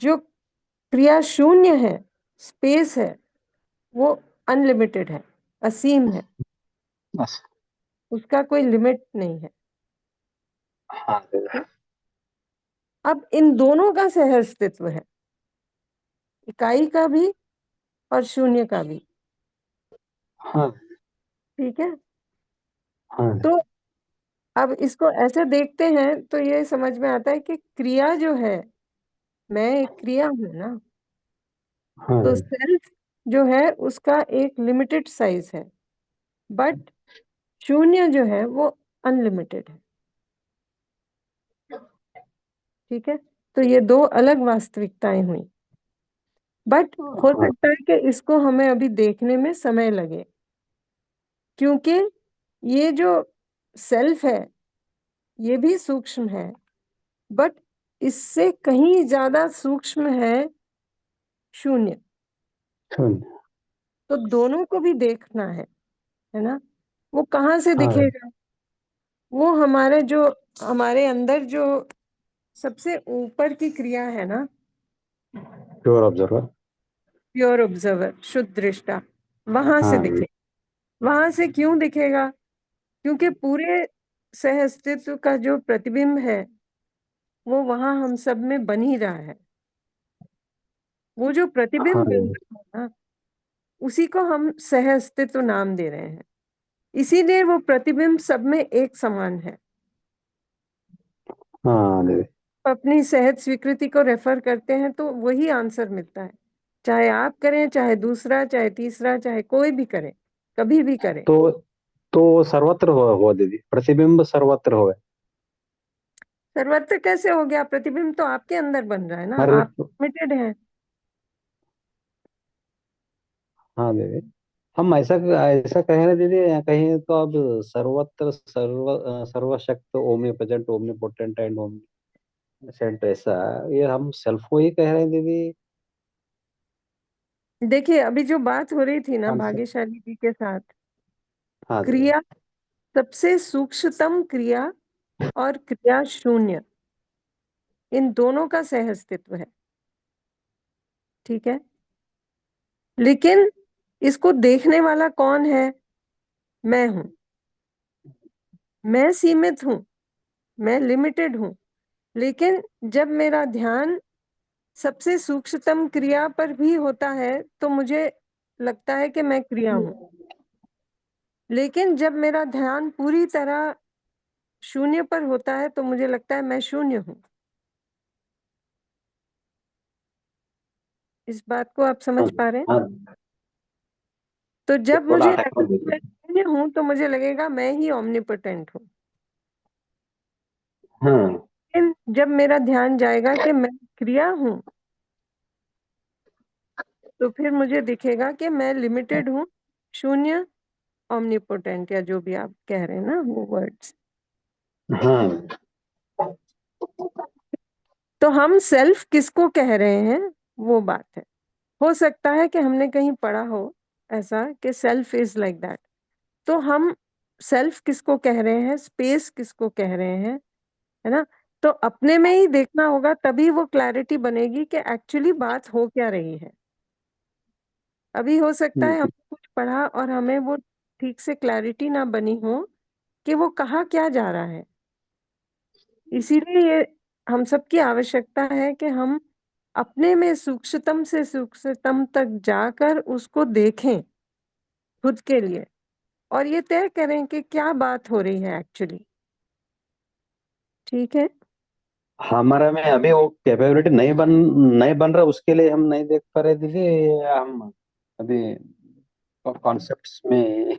जो क्रिया शून्य है, स्पेस है, वो अनलिमिटेड है, असीम है, बस। उसका कोई लिमिट नहीं है। हाँ दीदी। अब इन दोनों का सह अस्तित्व है, इकाई का भी और शून्य का भी। हाँ ठीक है? हाँ तो अब इसको ऐसे देखते हैं तो ये समझ में आता है कि क्रिया जो है, मैं एक क्रिया हूं ना, हाँ तो सेल्फ जो है उसका एक लिमिटेड साइज है, बट शून्य जो है वो अनलिमिटेड है। ठीक है? तो ये दो अलग वास्तविकताएं हुई, बट हो हाँ सकता है कि इसको हमें अभी देखने में समय लगे, क्योंकि ये जो सेल्फ है ये भी सूक्ष्म है, बट इससे कहीं ज्यादा सूक्ष्म है शून्य। सुन। तो दोनों को भी देखना है ना? वो कहाँ से हाँ दिखेगा? वो हमारे अंदर जो सबसे ऊपर की क्रिया है ना, प्योर ऑब्जर्वर। प्योर ऑब्जर्वर, शुद्ध दृष्टा, वहां से हाँ दीदी। दिखेगा। वहां से क्यों दिखेगा? क्योंकि पूरे सह अस्तित्व का जो प्रतिबिंब है वो वहां हम सब में बन ही रहा है। वो जो हाँ प्रतिबिंब बन दीदी। रहा है ना, उसी को हम सह अस्तित्व नाम दे रहे हैं। इसीलिए वो प्रतिबिंब सब में एक समान है। हाँ दीदी। अपनी सहज स्वीकृति को रेफर करते हैं तो वही आंसर मिलता है, चाहे आप करें, चाहे दूसरा, चाहे तीसरा, चाहे कोई भी करे, कभी भी करे। तो सर्वत्र हो दीदी, प्रतिबिंब सर्वत्र हो। सर्वत्र कैसे हो गया? प्रतिबिंब तो आपके अंदर बन रहा है ना, हर आप एक। लिमिटेड है। हाँ दीदी, हम ऐसा ऐसा कह रहे दीदी, कहीं तो अब सर्वत्र सर्वशक्त, ओमनीप्रेजेंट, ओमनीपोटेंट एंड ओमनीसेंट, ऐसा ये हम सेल्फ को ही कह रहे हैं दीदी। देखिए, अभी जो बात हो रही थी ना हम से। भाग्यशाली जी के साथ, हाँ दीदी। क्रिया, सबसे सूक्ष्मतम क्रिया और क्रिया शून्य, इन दोनों का सह अस्तित्व है। ठीक है? लेकिन इसको देखने वाला कौन है? मैं हूं। मैं सीमित हूं, मैं लिमिटेड हूं। लेकिन जब मेरा ध्यान सबसे सूक्ष्मतम क्रिया पर भी होता है तो मुझे लगता है कि मैं क्रिया हूं। लेकिन जब मेरा ध्यान पूरी तरह शून्य पर होता है तो मुझे लगता है मैं शून्य हूं। इस बात को आप हाँ समझ पा रहे हैं? हाँ, तो जब थोड़ा मुझे अटक लगेगा दीदी। मैं शून्य हूं तो मुझे लगेगा मैं ही ओमनीपोटेंट हूं। हाँ लेकिन जब मेरा ध्यान जाएगा कि मैं क्रिया हूं, तो फिर मुझे दिखेगा कि मैं लिमिटेड हूं, शून्य, omnipotent या जो भी आप कह रहे हैं ना वो वर्ड्स। हाँ तो हम सेल्फ किसको कह रहे हैं वो बात है। हो सकता है कि हमने कहीं पढ़ा हो ऐसा कि सेल्फ इज लाइक दैट, तो हम सेल्फ किसको कह रहे हैं, स्पेस किसको कह रहे हैं, है ना। तो अपने में ही देखना होगा, तभी वो क्लैरिटी बनेगी कि एक्चुअली बात हो क्या रही है। अभी हो सकता है हमने कुछ पढ़ा और हमें वो ठीक से क्लैरिटी ना बनी हो कि वो कहा क्या जा रहा है। इसीलिए ये हम सबकी आवश्यकता है कि हम अपने में सूक्ष्मतम से सूक्ष्मतम तक जाकर उसको देखें खुद के लिए, और ये तय करें कि क्या बात हो रही है एक्चुअली। ठीक है। हमारा में अभी वो कैपेबिलिटी नहीं बन रहा, उसके लिए हम नहीं देख पा रहे दीदी। हम अभी कॉन्सेप्ट्स में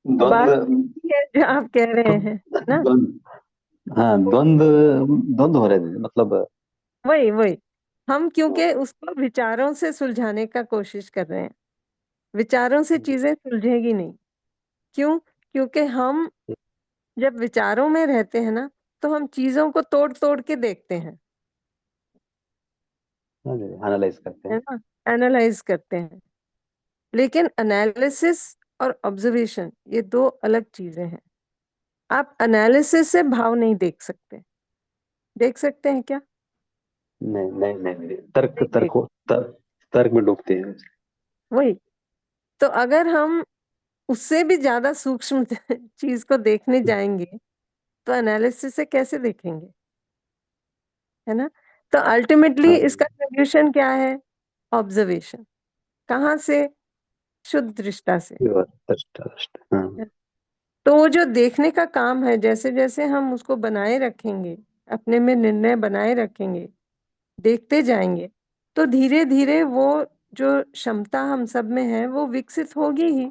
बात द्वंद्व ये है जो आप कह रहे हैं ना, द्वंद्व हाँ द्वंद्व द्वंद्व हो रहे थे मतलब। वही वही हम क्योंकि उसको विचारों से सुलझाने का कोशिश कर रहे हैं। विचारों से चीजें सुलझेगी नहीं। क्यों? क्योंकि हम जब विचारों में रहते हैं ना, तो हम चीजों को तोड़ तोड़ के देखते हैं, एनालाइज करते है हैं। ना, एनालाइज करते हैं। लेकिन एनालिसिस और ऑब्जर्वेशन ये दो अलग चीजें हैं। आप एनालिसिस से भाव नहीं देख सकते। देख सकते हैं क्या? नहीं नहीं नहीं नहीं, तर्क नहीं देख। तर्क तर्क में डूबते हैं। वही। तो अगर हम उससे भी ज्यादा सूक्ष्म चीज को देखने जाएंगे तो एनालिसिस से कैसे देखेंगे, है ना। तो अल्टीमेटली हाँ इसका सोल्यूशन क्या है? ऑब्जर्वेशन। कहाँ से? शुद्ध दृष्टा से। ये बात हाँ। तो वो जो देखने का काम है, जैसे जैसे हम उसको बनाए रखेंगे, अपने में निर्णय बनाए रखेंगे, देखते जाएंगे, तो धीरे धीरे वो जो क्षमता हम सब में है वो विकसित होगी ही।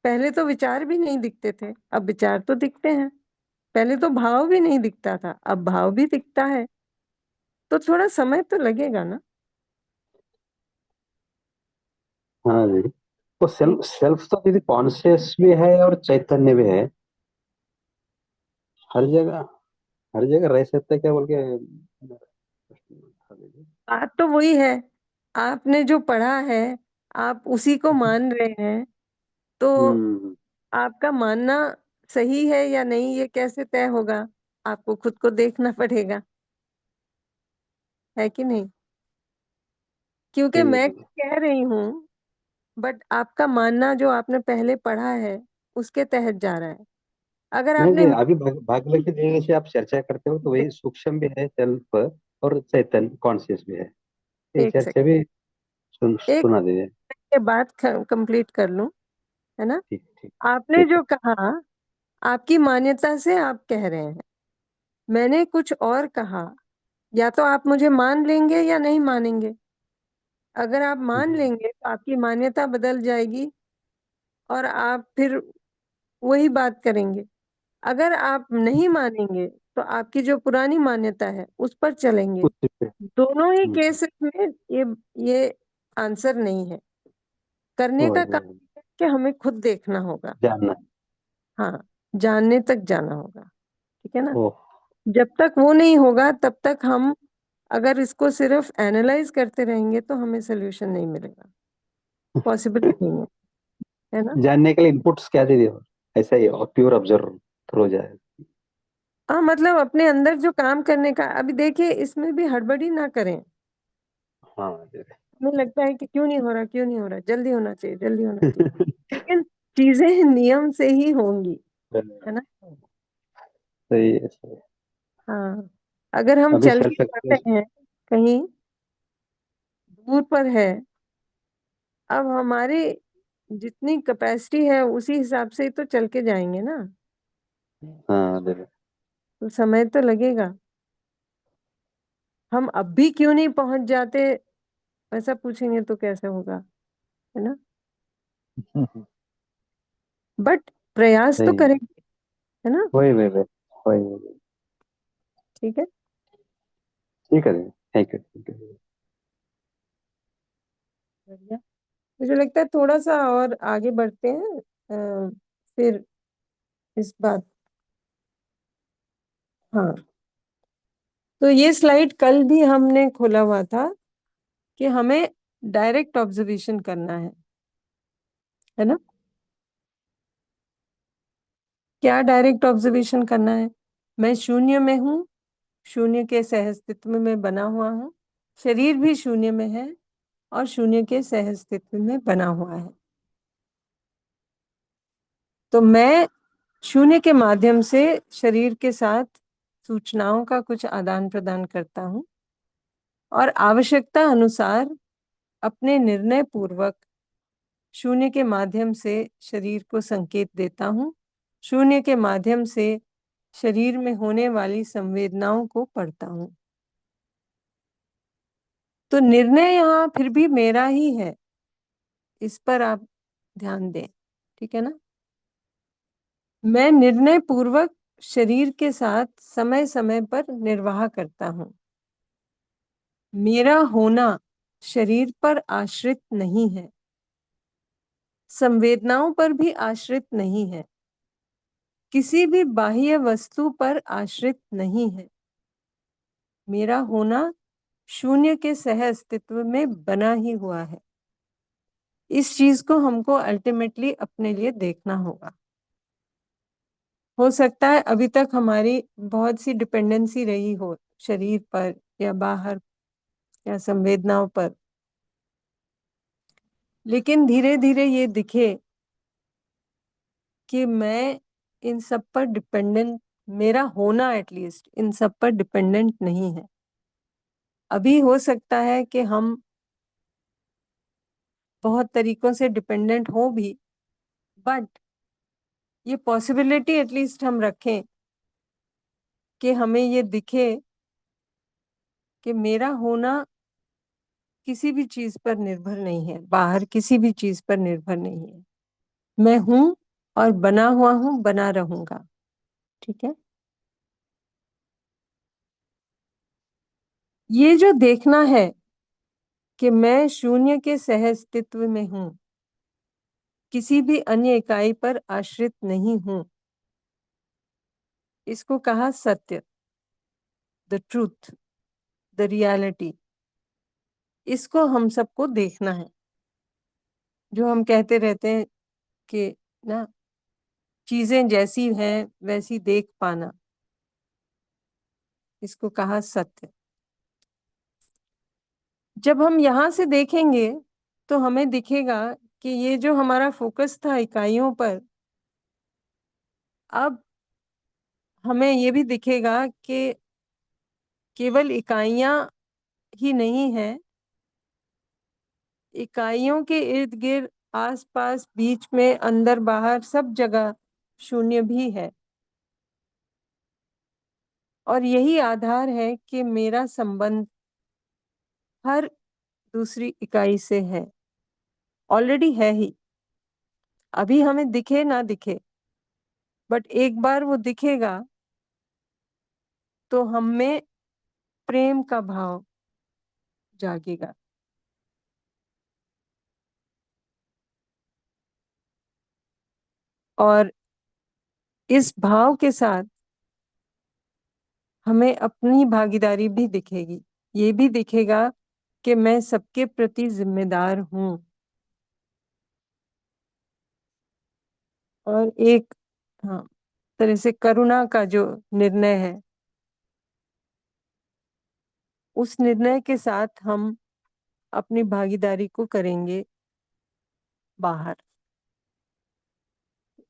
पहले तो विचार भी नहीं दिखते थे, अब विचार तो दिखते हैं। पहले तो भाव भी नहीं दिखता था, अब भाव भी दिखता है। तो थोड़ा समय तो लगेगा ना। हाँ दीदी, वो ठीक। सेल्फ सेल्फ तो दीदी कॉन्शियस भी है और चैतन्य भी है। हर जगह हर जगह रह सकते हैं क्या बोल के था दीदी। बात तो वही है, आपने जो पढ़ा है आप उसी को मान रहे हैं। तो हम्म। आपका मानना सही है या नहीं ये कैसे तय होगा? आपको खुद को देखना पड़ेगा, है कि नहीं। क्योंकि सही है मैं दीदी। कह रही हूँ, बट आपका मानना जो आपने पहले पढ़ा है उसके तहत जा रहा है। अगर नहीं आपने जी, अभी भागवत जी से आप चर्चा करते हो तो वही सूक्ष्म भी है सेल्फ, और चैतन्य कॉन्शियस भी है। ये एक चर्चा सेकंड, भी एक सुना दीजिए। ये बात कंप्लीट कर लूं, है ना। ठीक ठीक आपने ठीक है। जो कहा, आपकी मान्यता से आप कह रहे हैं, मैंने कुछ और कहा। या तो आप मुझे मान लेंगे या नहीं मानेंगे। अगर आप मान लेंगे तो आपकी मान्यता बदल जाएगी और आप फिर वही बात करेंगे। अगर आप नहीं मानेंगे तो आपकी जो पुरानी मान्यता है उस पर चलेंगे। उसी पे दोनों ही केसेस में ये आंसर नहीं है। करने वही का वही काम है कि हमें खुद देखना होगा। जानना। हाँ, जानने तक जाना होगा। ठीक है ना। ओह। जब तक वो नहीं होगा तब तक हम अगर इसको सिर्फ एनालाइज करते रहेंगे तो हमें सोल्यूशन नहीं मिलेगा। पॉसिबल नहीं है ना। जानने के लिए इनपुट्स क्या दे दिए, ऐसा ही प्योर ऑब्जर्व थ्रो जाए। हाँ, मतलब अपने अंदर जो काम करने का, अभी देखिए इसमें भी हड़बड़ी ना करें। हाँ दीदी। हमें लगता है कि क्यों नहीं हो रहा, क्यों नहीं हो रहा, जल्दी होना चाहिए, जल्दी होना चाहिए। लेकिन चीजें नियम से ही होंगी, है ना। सही है सही है। हाँ, अगर हम अभी चल के सेल्फ जा रहे हैं कहीं दूर पर है, अब हमारी जितनी कैपेसिटी है उसी हिसाब से ही तो चल के जाएंगे ना। हाँ दीदी। तो समय तो लगेगा। हम अब भी क्यों नहीं पहुंच जाते ऐसा पूछेंगे तो कैसे होगा, है ना। बट प्रयास तो सही है। करेंगे, है ना। वही वही वही वही वही। ठीक है। ठीक है दीदी, थैंक यू थैंक यू। बढ़िया। मुझे लगता है थोड़ा सा और आगे बढ़ते हैं, फिर इस बात। हाँ, तो ये स्लाइड कल भी हमने खोला हुआ था कि हमें डायरेक्ट ऑब्जर्वेशन करना है ना? क्या डायरेक्ट ऑब्जर्वेशन करना है? मैं शून्य में हूँ, शून्य के सहअस्तित्व में बना हुआ हूँ, शरीर भी शून्य में है और शून्य के सहअस्तित्व में बना हुआ है। तो मैं शून्य के माध्यम से शरीर के साथ सूचनाओं का कुछ आदान प्रदान करता हूँ और आवश्यकता अनुसार अपने निर्णय पूर्वक शून्य के माध्यम से शरीर को संकेत देता हूँ, शून्य के माध्यम से शरीर में होने वाली संवेदनाओं को पढ़ता हूँ। तो निर्णय यहाँ फिर भी मेरा ही है, इस पर आप ध्यान दें, ठीक है ना? मैं निर्णय पूर्वक शरीर के साथ समय समय पर निर्वाह करता हूँ। मेरा होना शरीर पर आश्रित नहीं है, संवेदनाओं पर भी आश्रित नहीं है, किसी भी बाह्य वस्तु पर आश्रित नहीं है। मेरा होना शून्य के सह अस्तित्व में बना ही हुआ है। इस चीज को हमको अल्टीमेटली अपने लिए देखना होगा। हो सकता है अभी तक हमारी बहुत सी डिपेंडेंसी रही हो शरीर पर या बाहर या संवेदनाओं पर, लेकिन धीरे धीरे ये दिखे कि मैं इन सब पर डिपेंडेंट, मेरा होना एटलीस्ट इन सब पर डिपेंडेंट नहीं है। अभी हो सकता है कि हम बहुत तरीकों से डिपेंडेंट हो भी, बट ये पॉसिबिलिटी एटलीस्ट हम रखें कि हमें ये दिखे कि मेरा होना किसी भी चीज पर निर्भर नहीं है, बाहर किसी भी चीज पर निर्भर नहीं है। मैं हूं और बना हुआ हूं, बना रहूंगा, ठीक है? ये जो देखना है कि मैं शून्य के सह अस्तित्व में हूं, किसी भी अन्य इकाई पर आश्रित नहीं हूं, इसको कहा सत्य, द ट्रूथ, द रियलिटी। इसको हम सबको देखना है। जो हम कहते रहते हैं कि ना, चीजें जैसी हैं वैसी देख पाना, इसको कहा सत्य। जब हम यहाँ से देखेंगे तो हमें दिखेगा कि ये जो हमारा फोकस था इकाइयों पर, अब हमें ये भी दिखेगा कि केवल इकाइयां ही नहीं है, इकाइयों के इर्द गिर्द, आस पास, बीच में, अंदर बाहर, सब जगह शून्य भी है। और यही आधार है कि मेरा संबंध हर दूसरी इकाई से है, ऑलरेडी है ही। अभी हमें दिखे ना दिखे, बट एक बार वो दिखेगा तो हम में प्रेम का भाव जागेगा। और इस भाव के साथ हमें अपनी भागीदारी भी दिखेगी। ये भी दिखेगा कि मैं सबके प्रति जिम्मेदार हूँ। और एक, हाँ, तरह से करुणा का जो निर्णय है, उस निर्णय के साथ हम अपनी भागीदारी को करेंगे बाहर।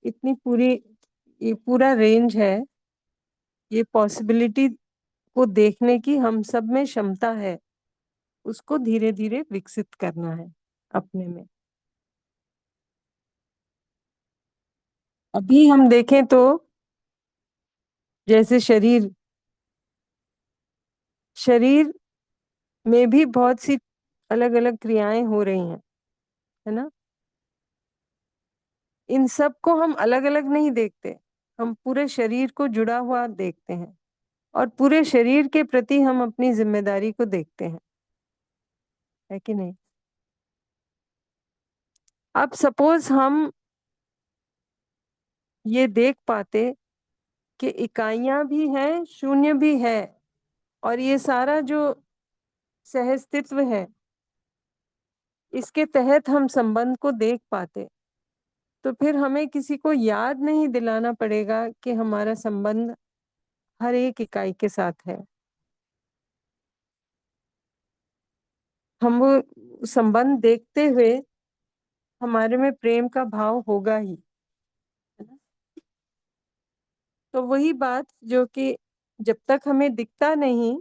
इतनी पूरी, ये पूरा रेंज है, ये पॉसिबिलिटी को देखने की हम सब में क्षमता है, उसको धीरे धीरे विकसित करना है अपने में। अभी हम देखें तो जैसे शरीर में भी बहुत सी अलग अलग क्रियाएं हो रही हैं, है ना? इन सब को हम अलग अलग नहीं देखते, हम पूरे शरीर को जुड़ा हुआ देखते हैं और पूरे शरीर के प्रति हम अपनी जिम्मेदारी को देखते हैं, है कि नहीं? अब सपोज हम ये देख पाते कि इकाइयां भी हैं, शून्य भी है, और ये सारा जो सहअस्तित्व है, इसके तहत हम संबंध को देख पाते, तो फिर हमें किसी को याद नहीं दिलाना पड़ेगा कि हमारा संबंध हर एक इकाई के साथ है। हम वो संबंध देखते हुए हमारे में प्रेम का भाव होगा ही, है ना? तो वही बात जो कि जब तक हमें दिखता नहीं,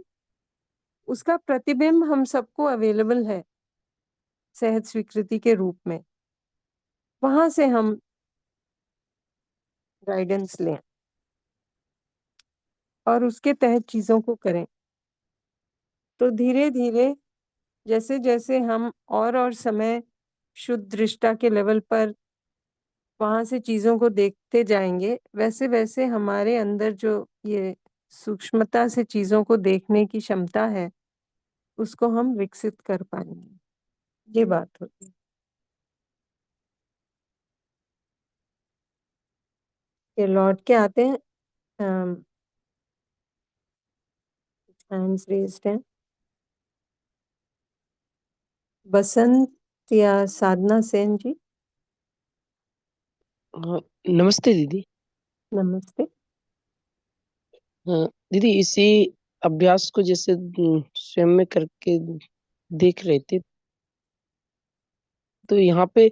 उसका प्रतिबिंब हम सबको अवेलेबल है सहज स्वीकृति के रूप में, वहां से हम गाइडेंस लें और उसके तहत चीजों को करें। तो धीरे धीरे जैसे जैसे हम और समय शुद्ध दृष्टा के लेवल पर वहां से चीजों को देखते जाएंगे, वैसे वैसे हमारे अंदर जो ये सूक्ष्मता से चीजों को देखने की क्षमता है, उसको हम विकसित कर पाएंगे। ये बात होती है। ये लौट के आते हैं, हैंड्स रेज्ड हैं। बसंत या साधना सेन जी, नमस्ते दीदी। नमस्ते। दीदी इसी अभ्यास को जैसे स्वयं में करके देख रहे थे, तो यहाँ पे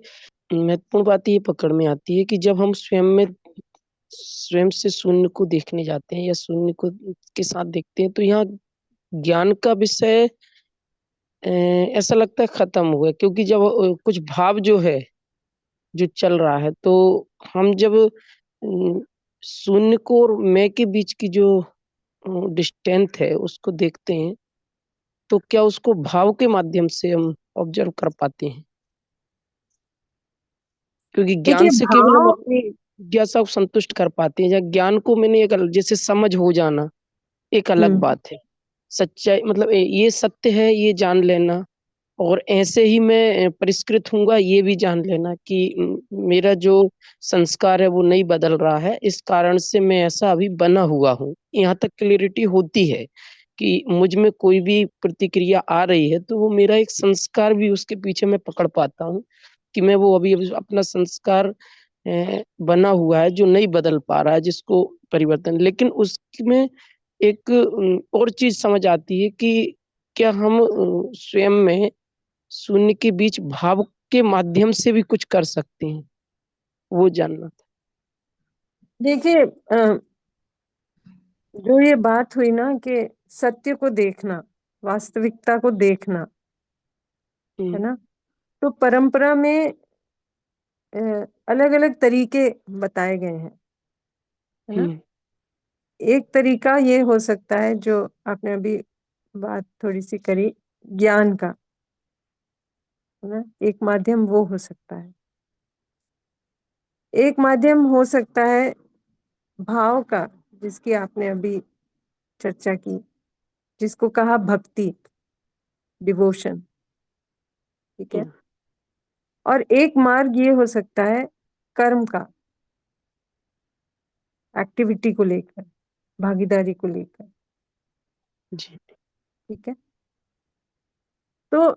महत्वपूर्ण बात ये पकड़ में आती है कि जब हम स्वयं से शून्य को देखने जाते हैं या शून्य को के साथ देखते हैं, तो यहाँ ज्ञान का विषय ऐसा लगता है खत्म हुआ, क्योंकि जब कुछ भाव जो है जो चल रहा है, तो हम जब शून्य को और मैं के बीच की जो डिस्टेंस है उसको देखते हैं, तो क्या उसको भाव के माध्यम से हम ऑब्जर्व कर पाते हैं? क्योंकि ज्ञान देखिए से केवल हम भाव, अपनी जिज्ञासा को संतुष्ट कर पाते हैं, या ज्ञान को मैंने एक जैसे समझ हो जाना एक अलग बात है। सच्चाई मतलब ये सत्य है ये जान लेना, और ऐसे ही मैं परिष्कृत हूँगा ये भी जान लेना कि मेरा जो संस्कार है वो नहीं बदल रहा है, इस कारण से मैं ऐसा अभी बना हुआ हूँ। यहाँ तक क्लियरिटी होती है कि मुझ में कोई भी प्रतिक्रिया आ रही है तो वो मेरा एक संस्कार भी उसके पीछे मैं पकड़ पाता हूँ कि मैं वो अभी अपना संस्कार बना हुआ है जो नहीं बदल पा रहा है, जिसको परिवर्तन। लेकिन उसमें एक और चीज समझ आती है कि क्या हम स्वयं में शून्य के बीच भाव के माध्यम से भी कुछ कर सकते हैं, वो जानना था। देखिए जो ये बात हुई ना कि सत्य को देखना, वास्तविकता को देखना, है ना, तो परंपरा में अलग अलग तरीके बताए गए हैं, है ना। एक तरीका ये हो सकता है जो आपने अभी बात थोड़ी सी करी, ज्ञान का, है ना, एक माध्यम वो हो सकता है। एक माध्यम हो सकता है भाव का, जिसकी आपने अभी चर्चा की, जिसको कहा भक्ति, डिवोशन, ठीक है। और एक मार्ग ये हो सकता है कर्म का, एक्टिविटी को लेकर, भागीदारी को लेकर, जी। ठीक है। तो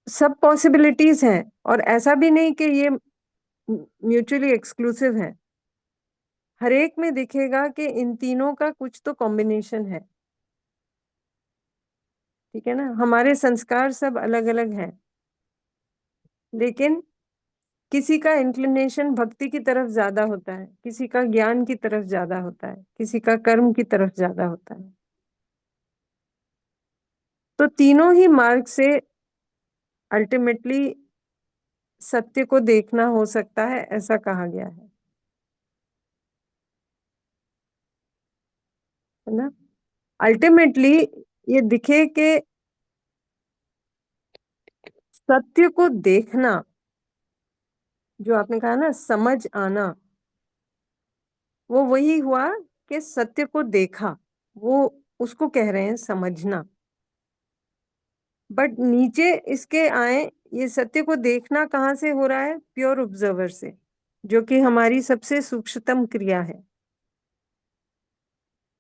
सब पॉसिबिलिटीज हैं, और ऐसा भी नहीं कि ये म्यूचुअली एक्सक्लूसिव है। हर एक में दिखेगा कि इन तीनों का कुछ तो कॉम्बिनेशन है, ठीक है ना। हमारे संस्कार सब अलग अलग हैं, लेकिन किसी का इंक्लिनेशन भक्ति की तरफ ज्यादा होता है, किसी का ज्ञान की तरफ ज्यादा होता है, किसी का कर्म की तरफ ज्यादा होता है। तो तीनों ही मार्ग से अल्टीमेटली सत्य को देखना हो सकता है, ऐसा कहा गया है ना। अल्टीमेटली ये दिखे कि सत्य को देखना, जो आपने कहा ना समझ आना, वो वही हुआ कि सत्य को देखा, वो उसको कह रहे हैं समझना। बट नीचे इसके आए ये सत्य को देखना कहाँ से हो रहा है? प्योर ऑब्जर्वर से, जो कि हमारी सबसे सूक्ष्मतम क्रिया है।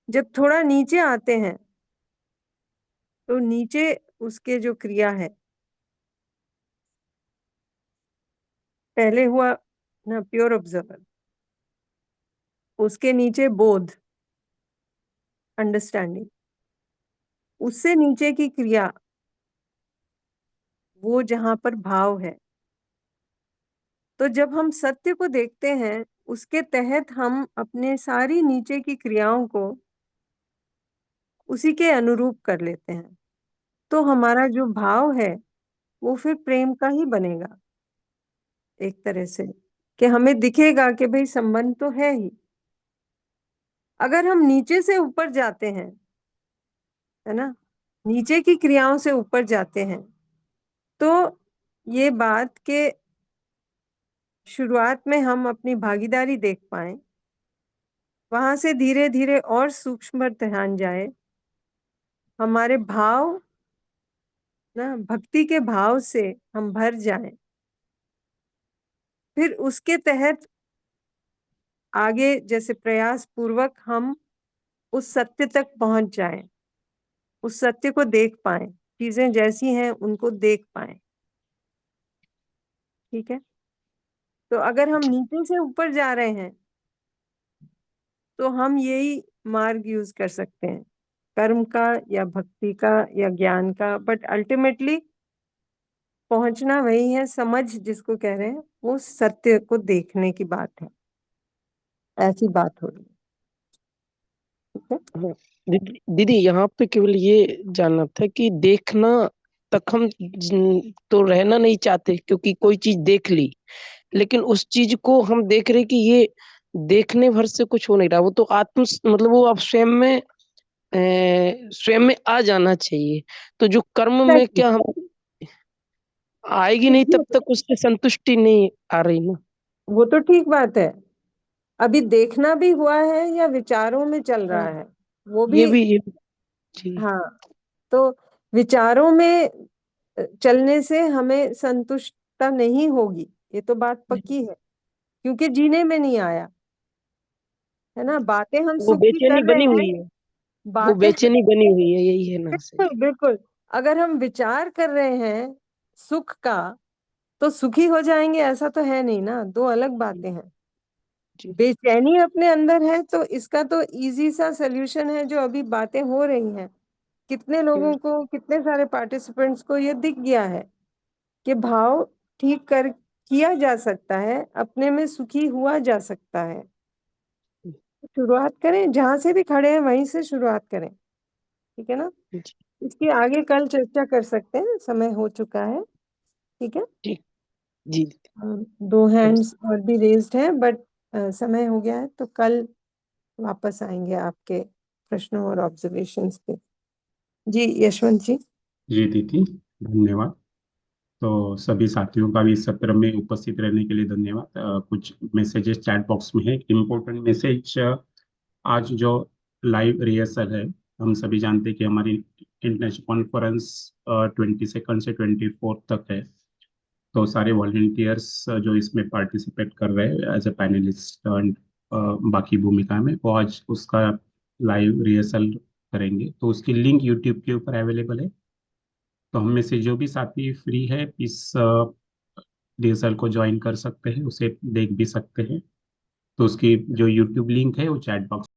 जब थोड़ा नीचे आते हैं तो नीचे उसके जो क्रिया है, पहले हुआ ना प्योर ऑब्जर्वर, उसके नीचे बोध, अंडरस्टैंडिंग, उससे नीचे की क्रिया वो जहां पर भाव है। तो जब हम सत्य को देखते हैं, उसके तहत हम अपने सारी नीचे की क्रियाओं को उसी के अनुरूप कर लेते हैं। तो हमारा जो भाव है वो फिर प्रेम का ही बनेगा, एक तरह से, कि हमें दिखेगा कि भाई संबंध तो है ही। अगर हम नीचे से ऊपर जाते हैं, है ना, नीचे की क्रियाओं से ऊपर जाते हैं, तो ये बात के शुरुआत में हम अपनी भागीदारी देख पाए, वहां से धीरे धीरे और सूक्ष्म ध्यान जाए, हमारे भाव ना भक्ति के भाव से हम भर जाएं, फिर उसके तहत आगे जैसे प्रयास पूर्वक हम उस सत्य तक पहुंच जाएं, उस सत्य को देख पाएं, चीजें जैसी हैं उनको देख पाएं। ठीक है? तो अगर हम नीचे से ऊपर जा रहे हैं तो हम यही मार्ग यूज कर सकते हैं, कर्म का या भक्ति का या ज्ञान का, बट अल्टीमेटली पहुंचना वही है, समझ जिसको कह रहे हैं, वो सत्य को देखने की बात है। ऐसी बात हो रही है। ठीक है? हाँ, दीदी यहाँ पे केवल ये जानना था कि देखना तक हम तो रहना नहीं चाहते, क्योंकि कोई चीज देख ली, लेकिन उस चीज को हम देख रहे कि ये देखने भर से कुछ हो नहीं रहा, वो तो आत्म मतलब वो आप स्वयं में आ जाना चाहिए। तो जो कर्म में क्या हम आएगी नहीं, तब तक उससे संतुष्टि नहीं आ रही ना। वो तो ठीक बात है, अभी देखना भी हुआ है या विचारों में चल रहा है, वो भी। ये जी। हाँ, तो विचारों में चलने से हमें संतुष्टता नहीं होगी, ये तो बात पक्की है, क्योंकि जीने में नहीं आया, है ना। बातें हम वो सुख की बेचैनी कर बनी रहे हुई हैं, है, वो बातें बेचैनी बनी हुई है, यही है ना सही। बिल्कुल बिल्कुल। अगर हम विचार कर रहे हैं सुख का तो सुखी हो जाएंगे, ऐसा तो है नहीं ना, दो अलग बातें हैं। जी बेचैनी अपने अंदर है, तो इसका तो इजी सा सल्यूशन है, जो अभी बातें हो रही हैं, कितने लोगों को, कितने सारे पार्टिसिपेंट्स को ये दिख गया है कि भाव ठीक कर किया जा सकता है, अपने में सुखी हुआ जा सकता है। शुरुआत करें, जहां से भी खड़े हैं वहीं से शुरुआत करें। ठीक है ना? जी इसकी आगे कल चर्चा कर सकते हैं, समय हो चुका है। ठीक है? ठीक जी। दो हैंड्स और भी रेज्ड हैं, बट समय हो गया है, तो कल वापस आएंगे आपके प्रश्नों और ऑब्जर्वेशंस पे। जी यशवंत जी। जी दीदी, धन्यवाद। तो सभी साथियों का भी इस सत्र में उपस्थित रहने के लिए धन्यवाद। कुछ मैसेजेस चैट बॉक्स में है। इम्पोर्टेंट मैसेज, आज जो लाइव रिहर्सल है, हम सभी जानते हैं कि हमारी इंटरनेशनल कॉन्फ्रेंस 22 से 24 तक है। तो सारे वॉलंटियर्स जो इसमें पार्टिसिपेट कर रहे हैं एज ए पैनलिस्ट एंड बाकी भूमिका में, वो आज उसका लाइव रिहर्सल करेंगे। तो उसकी लिंक यूट्यूब के ऊपर अवेलेबल है। तो हम में से जो भी साथी फ्री है इस रिहर्सल को ज्वाइन कर सकते हैं, उसे देख भी सकते हैं। तो उसकी जो यूट्यूब लिंक है वो चैट बॉक्स